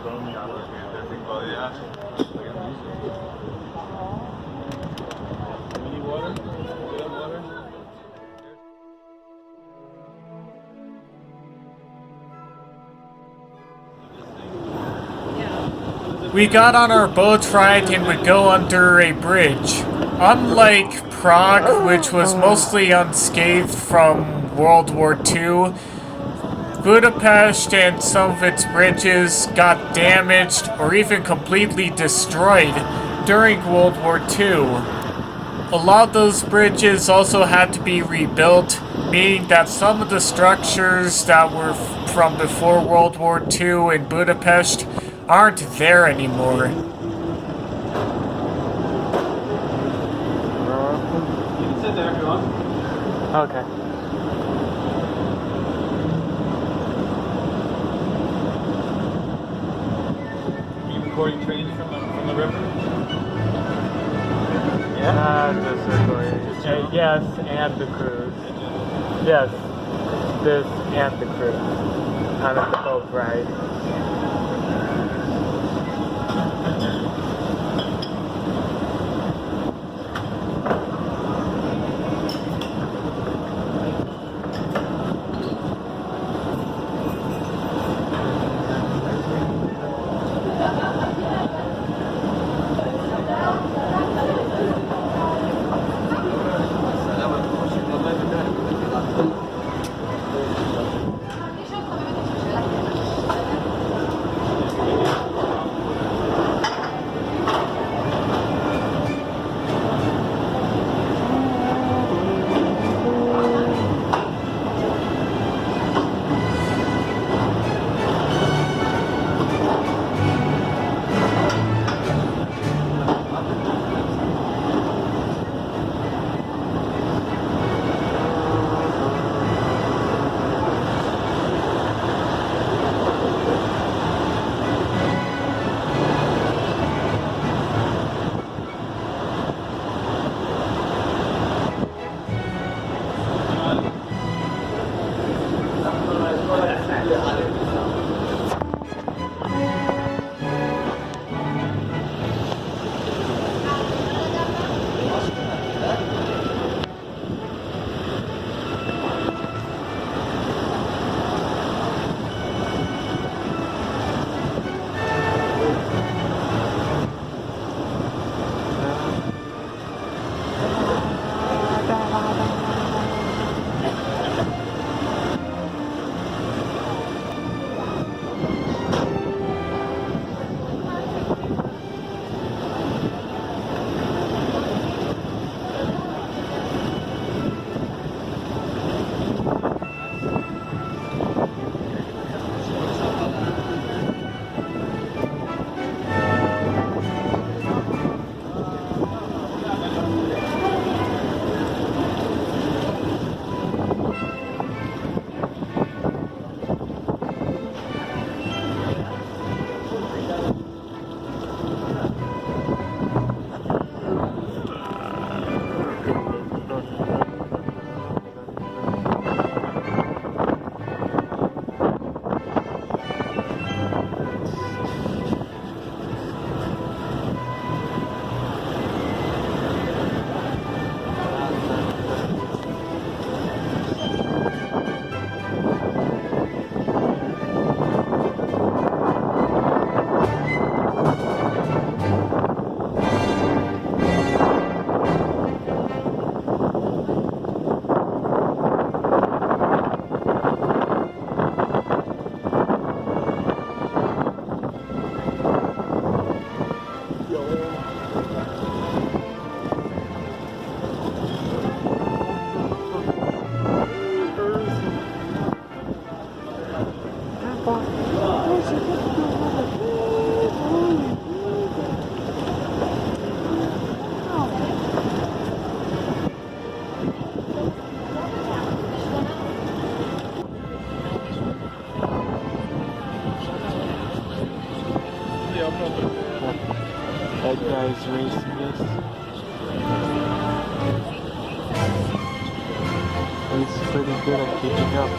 We got on our boat ride and would go under a bridge. Unlike Prague, which was mostly unscathed from World War II, Budapest and some of its bridges got damaged or even completely destroyed during World War II. A lot of those bridges also had to be rebuilt, meaning that some of the structures that were from before World War II in Budapest aren't there anymore. You can sit there if you want. Okay. Are you recording trains from the river? Just recording. Yes, and the cruise. Yes, this and the cruise. On the boat ride. That guy's racing this. He's pretty good at keeping up.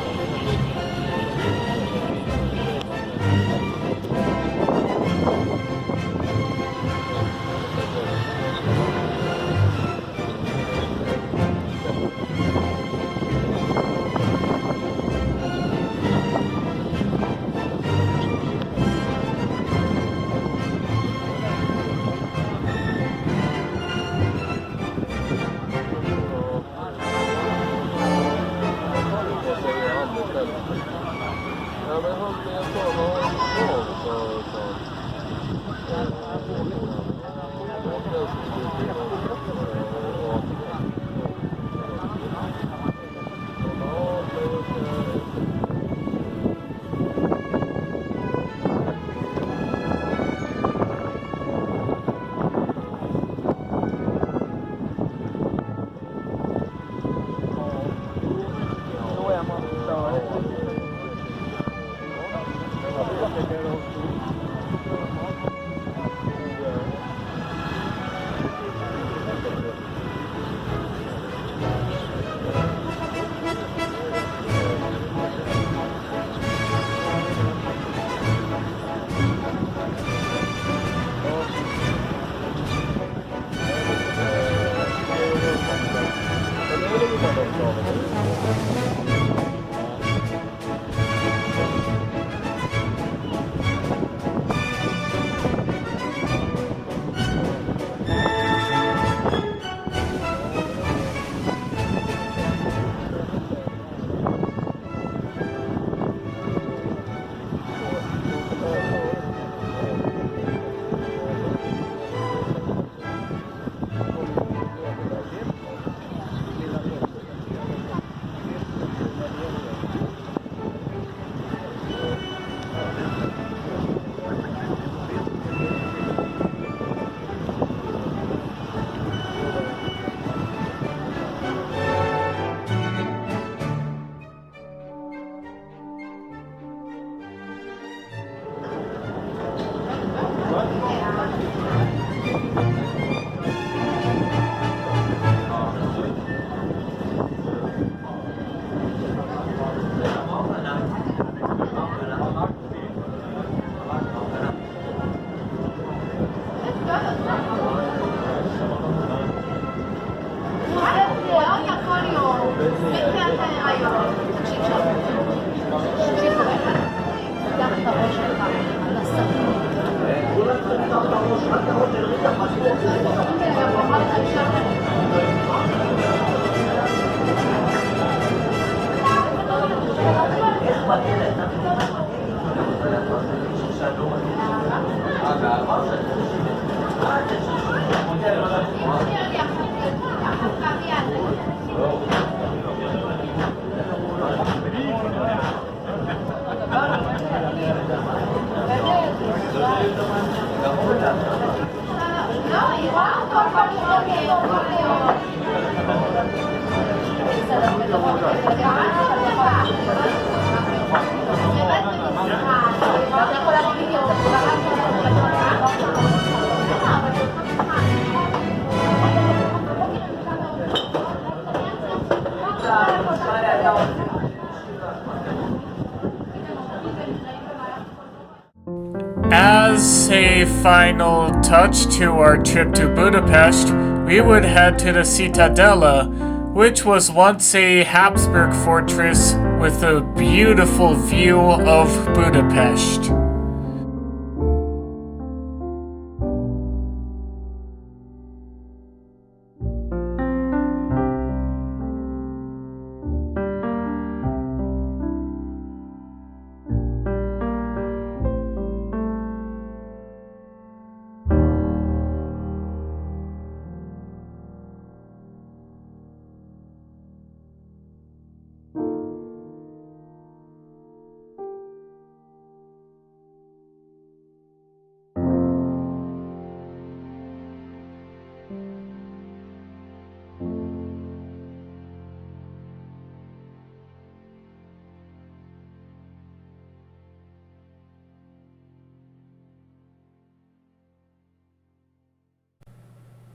As a final touch to our trip to Budapest, we would head to the Citadella, which was once a Habsburg fortress with a beautiful view of Budapest.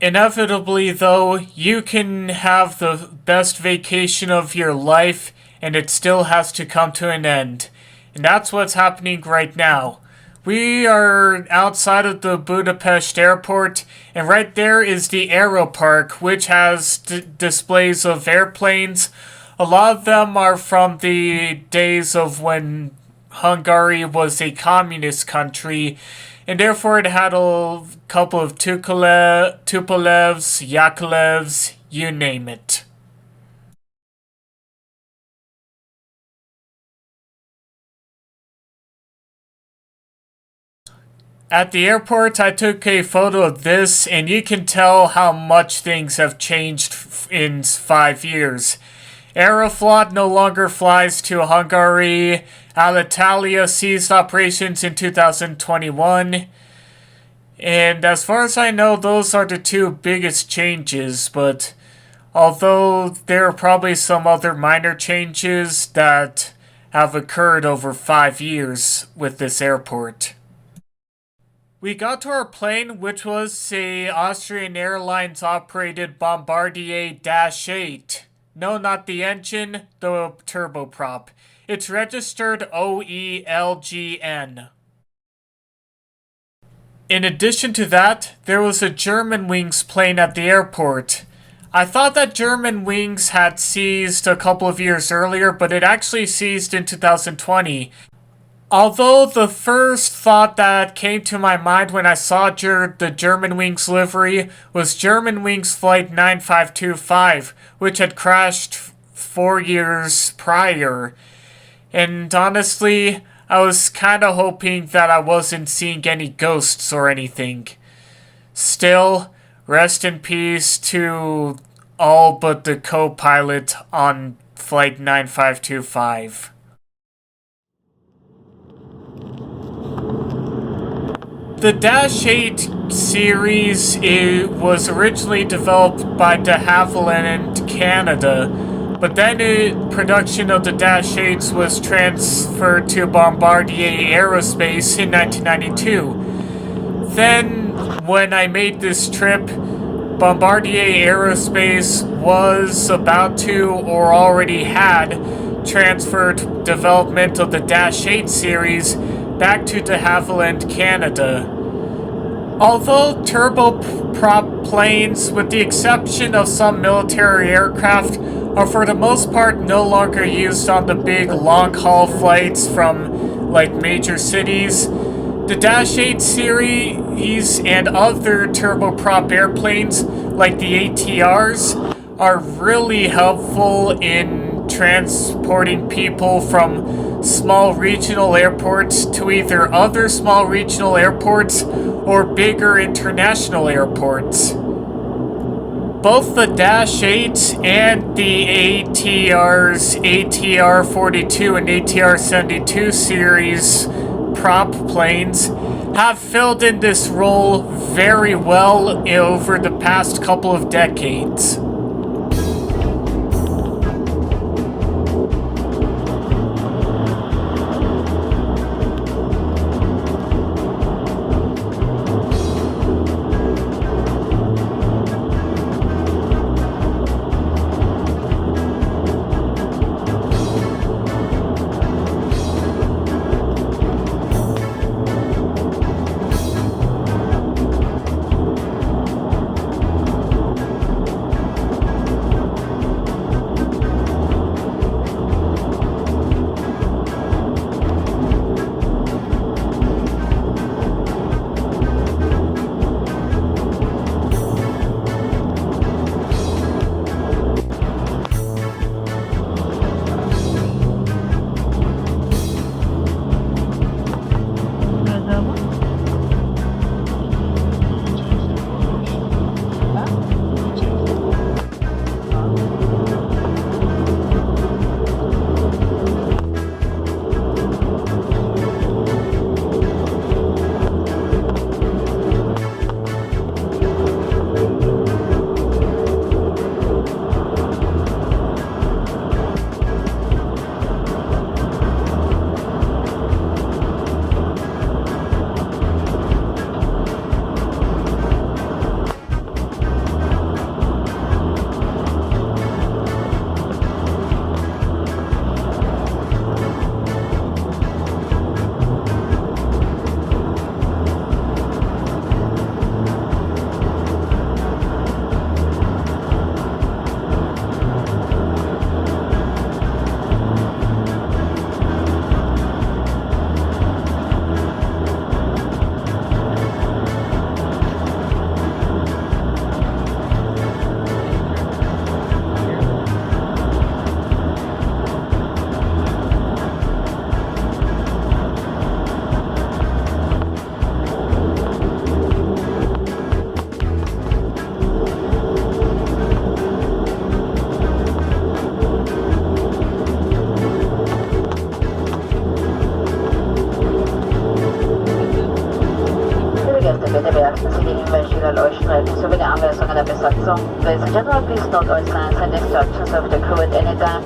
Inevitably, though, you can have the best vacation of your life, and it still has to come to an end. And that's what's happening right now. We are outside of the Budapest Airport, and right there is the Aero Park, which has displays of airplanes. A lot of them are from the days of when Hungary was a communist country, and therefore it had a couple of Tupolevs, Yakovlevs, you name it. At the airport, I took a photo of this, and you can tell how much things have changed in 5 years. Aeroflot no longer flies to Hungary. Alitalia ceased operations in 2021. And as far as I know, those are the two biggest changes, but although there are probably some other minor changes that have occurred over 5 years with this airport. We got to our plane, which was a Austrian Airlines operated Bombardier Dash 8. No, not the engine, the turboprop. It's registered OELGN. In addition to that, there was a Germanwings plane at the airport. I thought that Germanwings had seized a couple of years earlier, but it actually seized in 2020. Although the first thought that came to my mind when I saw the Germanwings livery was Germanwings Flight 9525, which had crashed 4 years prior. And honestly, I was kind of hoping that I wasn't seeing any ghosts or anything. Still, rest in peace to all but the co-pilot on Flight 9525. The Dash 8 series was originally developed by de Havilland Canada, but then production of the Dash 8s was transferred to Bombardier Aerospace in 1992. Then, when I made this trip, Bombardier Aerospace was about to, or already had, transferred development of the Dash 8 series back to de Havilland Canada. Although turboprop planes, with the exception of some military aircraft, are for the most part no longer used on the big long-haul flights from major cities, the Dash 8 series and other turboprop airplanes like the ATRs are really helpful in transporting people from small regional airports to either other small regional airports or bigger international airports. Both the Dash 8 and the ATR's ATR-42 and ATR-72 series prop planes have filled in this role very well over the past couple of decades. Gäste, bitte beachten Sie die Hinweise Ihrer Leuchtstreifen sowie der Anweisungen der Besatzung. Ladies and gentlemen, please note all signs and instructions of the crew at any time.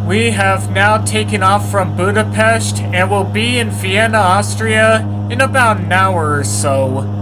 We have now taken off from Budapest and will be in Vienna, Austria in about an hour or so.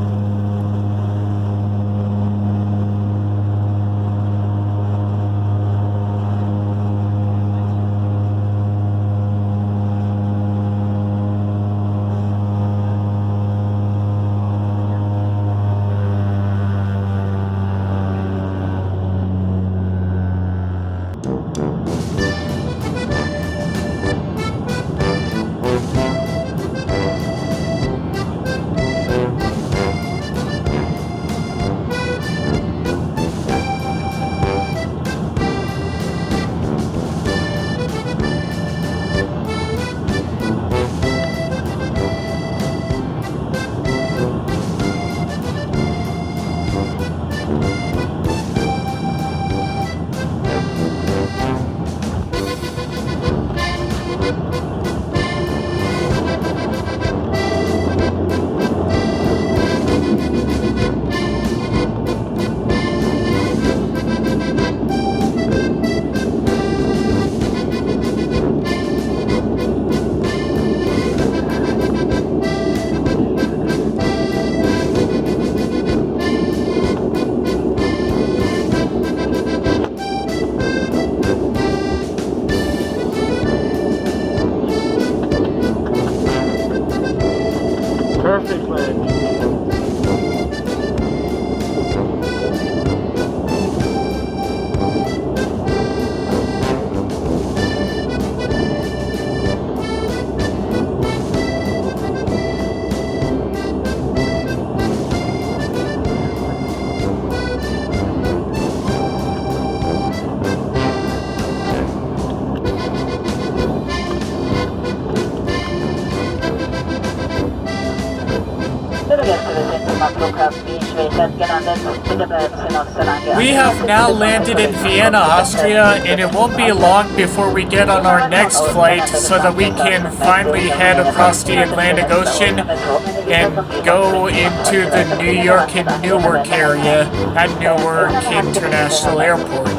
We have now landed in Vienna, Austria, and it won't be long before we get on our next flight so that we can finally head across the Atlantic Ocean and go into the New York and Newark area at Newark International Airport.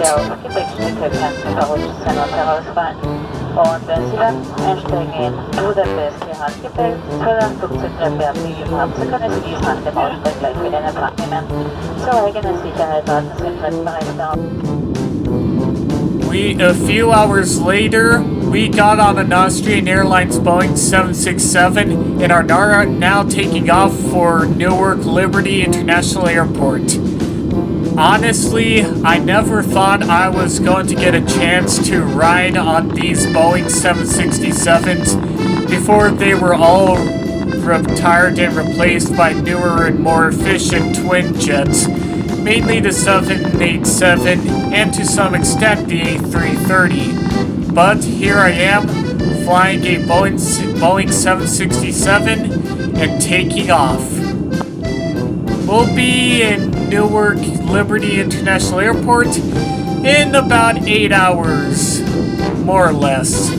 Und wenn Sie dann einsteigen in Budapest, Ihr Handgepäck zur Flugzeugtreppe am Medium haben, so können Sie dies nach dem Ausstieg gleich wieder in Empfang nehmen. Zur eigenen Sicherheit warten Sie im Treppenbereich da. A few hours later, we got on an Austrian Airlines Boeing 767 and are now taking off for Newark Liberty International Airport. Honestly, I never thought I was going to get a chance to ride on these Boeing 767s before they were all retired and replaced by newer and more efficient twin jets, mainly the 787 and to some extent the A330. But here I am, flying a Boeing 767 and taking off. We'll be in Newark Liberty International Airport in about 8 hours, more or less.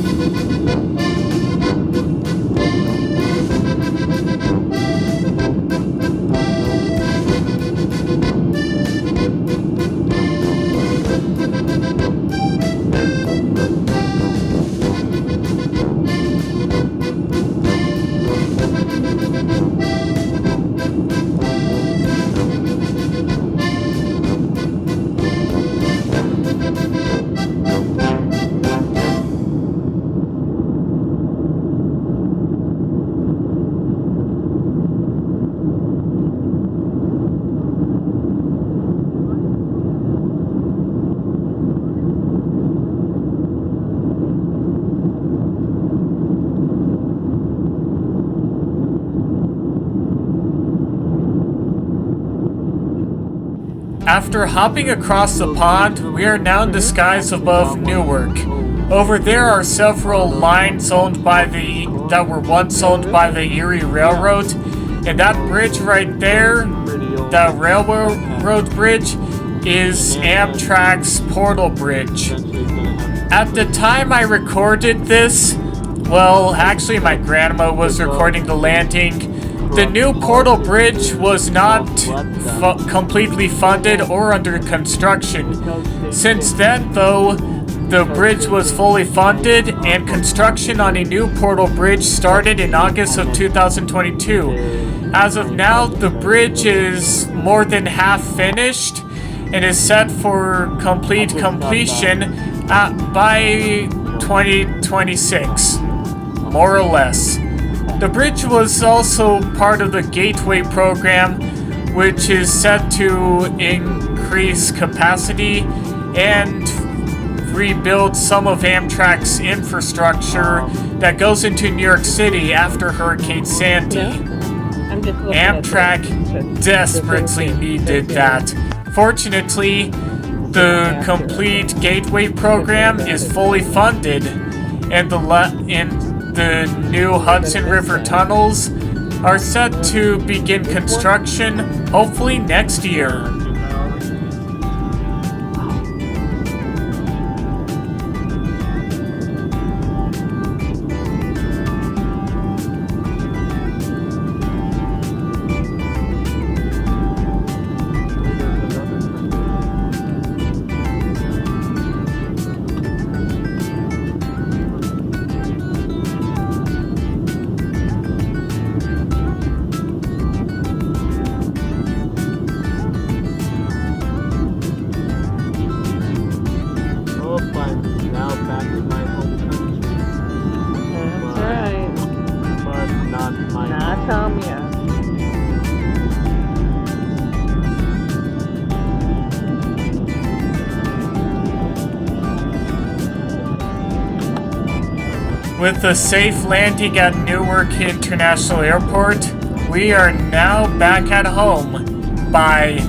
After hopping across the pond, we are now in the skies above Newark. Over there are several lines that were once owned by the Erie Railroad, and that bridge right there, the railroad bridge, is Amtrak's Portal Bridge. At the time I recorded this, well, actually my grandma was recording the landing. The new Portal Bridge was not completely funded or under construction. Since then, though, the bridge was fully funded and construction on a new Portal Bridge started in August of 2022. As of now, the bridge is more than half finished and is set for completion by 2026, more or less. The bridge was also part of the Gateway program, which is set to increase capacity and rebuild some of Amtrak's infrastructure that goes into New York City after Hurricane Sandy. Amtrak desperately needed that. Fortunately, the complete Gateway program is fully funded, and the new Hudson River tunnels are set to begin construction hopefully next year. With a safe landing at Newark International Airport, we are now back at home. By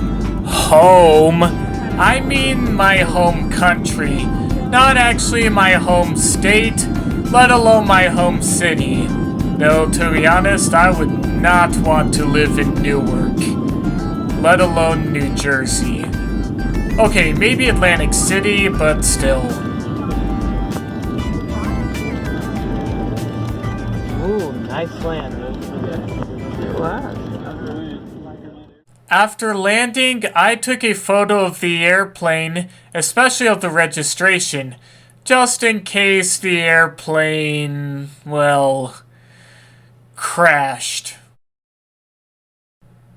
home, I mean my home country, not actually my home state, let alone my home city. Though, to be honest, I would not want to live in Newark. let alone New Jersey. Okay, maybe Atlantic City, but still. Ooh, nice land. Wow. After landing, I took a photo of the airplane, especially of the registration, just in case the airplane, well, crashed.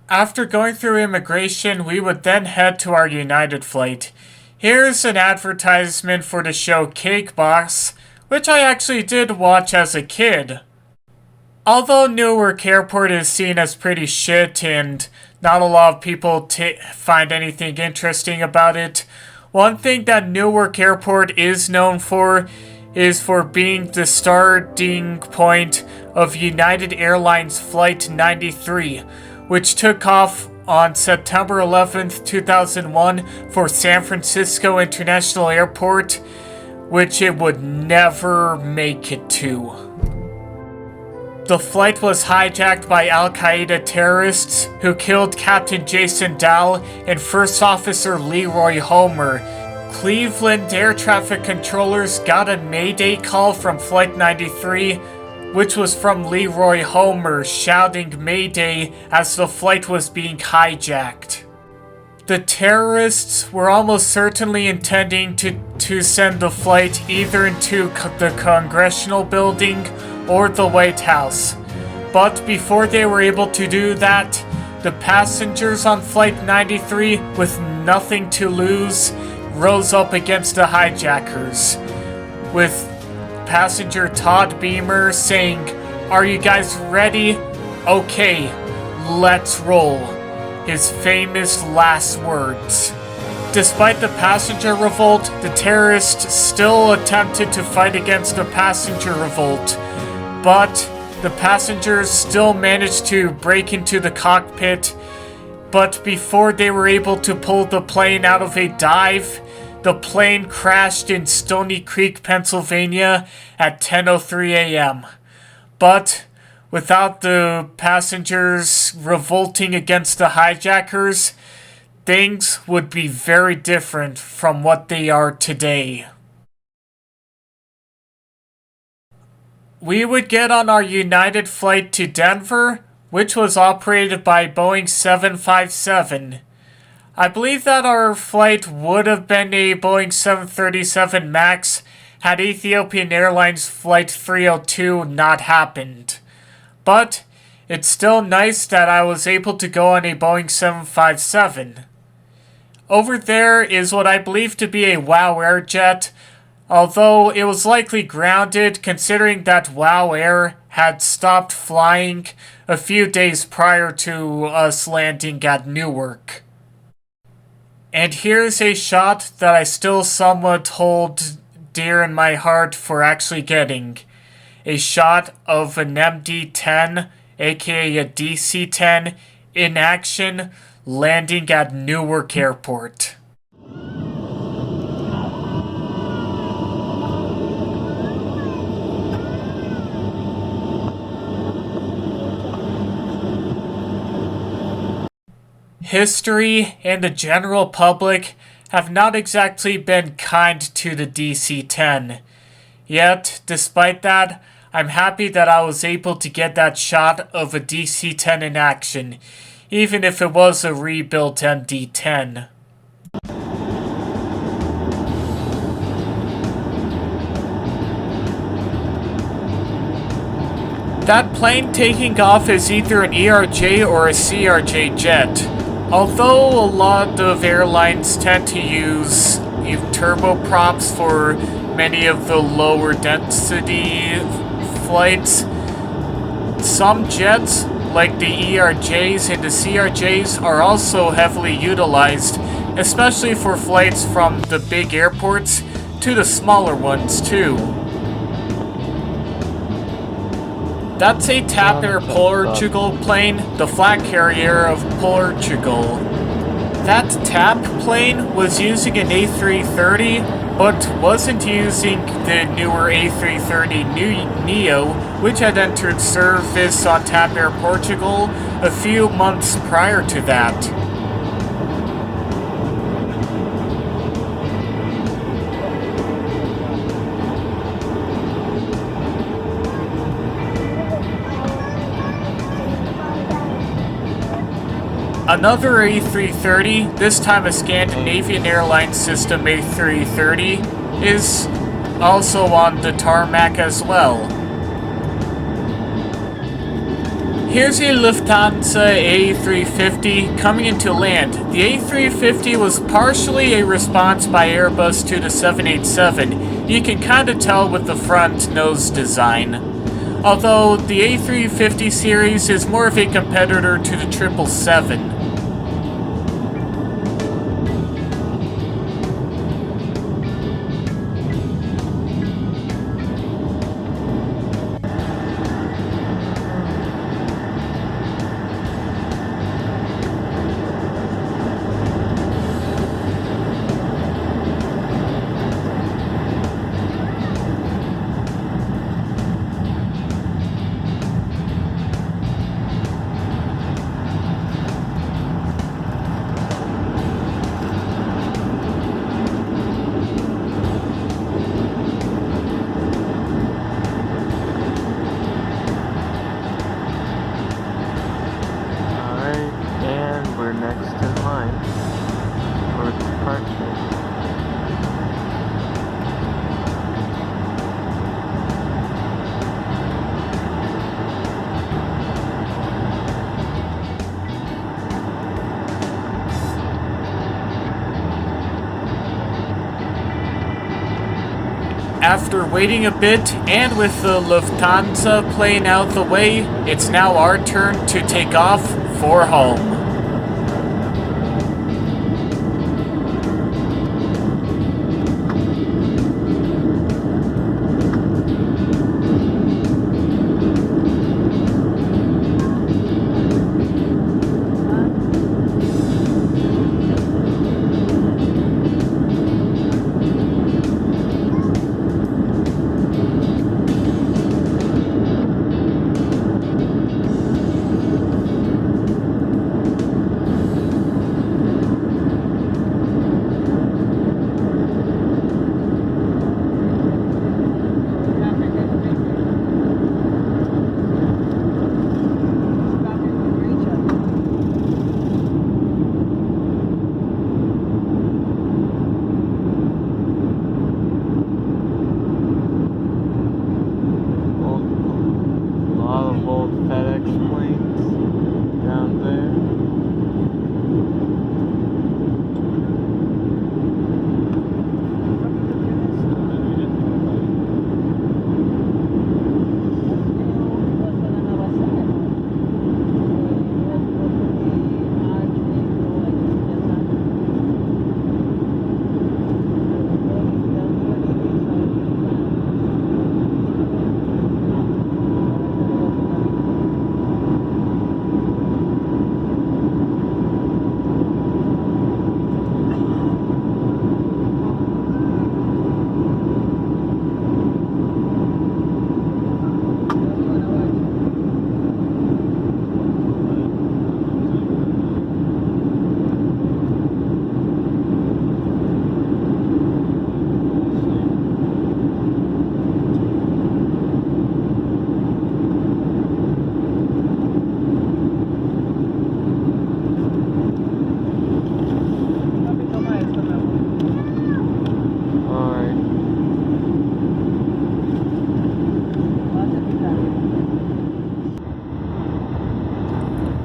After going through immigration, we would then head to our United flight. Here's an advertisement for the show Cake Box, which I actually did watch as a kid. Although Newark Airport is seen as pretty shit and not a lot of people find anything interesting about it, one thing that Newark Airport is known for is for being the starting point of United Airlines Flight 93, which took off on September 11th, 2001 for San Francisco International Airport, which it would never make it to. The flight was hijacked by Al-Qaeda terrorists who killed Captain Jason Dahl and First Officer Leroy Homer. Cleveland air traffic controllers got a Mayday call from Flight 93, which was from Leroy Homer shouting Mayday as the flight was being hijacked. The terrorists were almost certainly intending to send the flight either into the Congressional Building or the White House. But before they were able to do that, the passengers on Flight 93, with nothing to lose, rose up against the hijackers, with passenger Todd Beamer saying, "Are you guys ready? Okay, let's roll." His famous last words. Despite the passenger revolt, the terrorists still attempted to fight against the passenger revolt, but the passengers still managed to break into the cockpit. But before they were able to pull the plane out of a dive, the plane crashed in Stony Creek, Pennsylvania at 10:03 a.m. But without the passengers revolting against the hijackers, things would be very different from what they are today. We would get on our United flight to Denver, which was operated by Boeing 757. I believe that our flight would have been a Boeing 737 MAX had Ethiopian Airlines Flight 302 not happened. But it's still nice that I was able to go on a Boeing 757. Over there is what I believe to be a WOW Air jet, although it was likely grounded considering that WOW Air had stopped flying a few days prior to us landing at Newark. And here's a shot that I still somewhat hold dear in my heart for actually getting. A shot of an MD-10, aka a DC-10, in action, landing at Newark Airport. History and the general public have not exactly been kind to the DC-10. Yet, despite that, I'm happy that I was able to get that shot of a DC-10 in action, even if it was a rebuilt MD-10. That plane taking off is either an ERJ or a CRJ jet. Although a lot of airlines tend to use turboprops for many of the lower density flights, some jets, like the ERJs and the CRJs, are also heavily utilized, especially for flights from the big airports to the smaller ones too. That's a TAP Air Portugal plane, the flag carrier of Portugal. That TAP plane was using an A330, but wasn't using the newer A330 Neo, which had entered service on TAP Air Portugal a few months prior to that. Another A330, this time a Scandinavian Airlines system A330, is also on the tarmac as well. Here's a Lufthansa A350 coming into land. The A350 was partially a response by Airbus to the 787. You can kind of tell with the front nose design. Although the A350 series is more of a competitor to the 777. After waiting a bit, and with the Lufthansa plane out the way, it's now our turn to take off for home.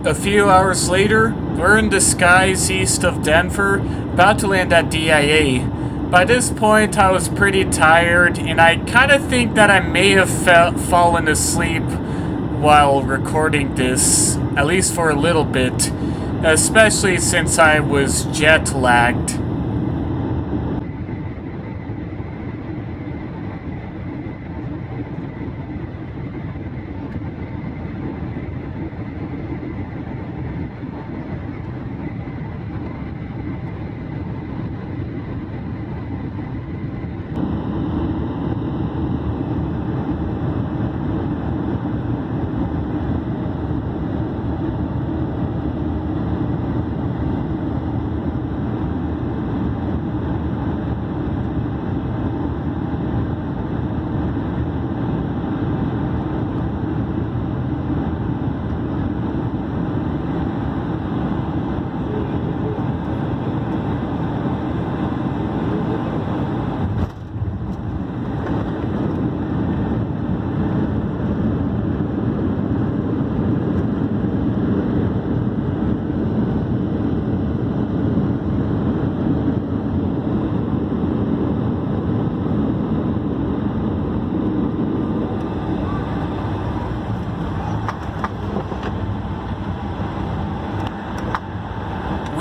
A few hours later, we're in the skies east of Denver, about to land at DIA. By this point, I was pretty tired, and I kind of think that I may have fallen asleep while recording this, at least for a little bit, especially since I was jet lagged.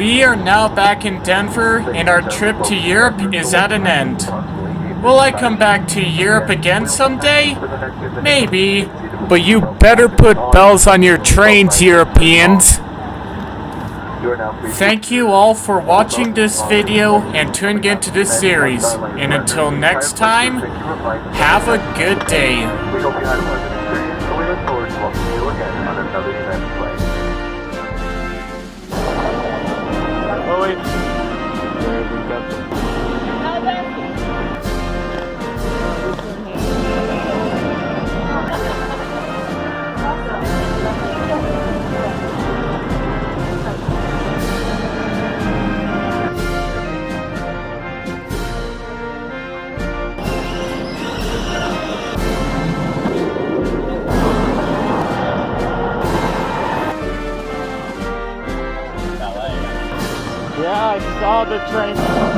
We are now back in Denver, and our trip to Europe is at an end. Will I come back to Europe again someday? Maybe. But you better put bells on your trains, Europeans. Thank you all for watching this video and tuning into this series. And until next time, have a good day. We hope you had a pleasant experience, and we look forward to welcoming you again on another event flight. Oh wait. Yeah, I saw the train.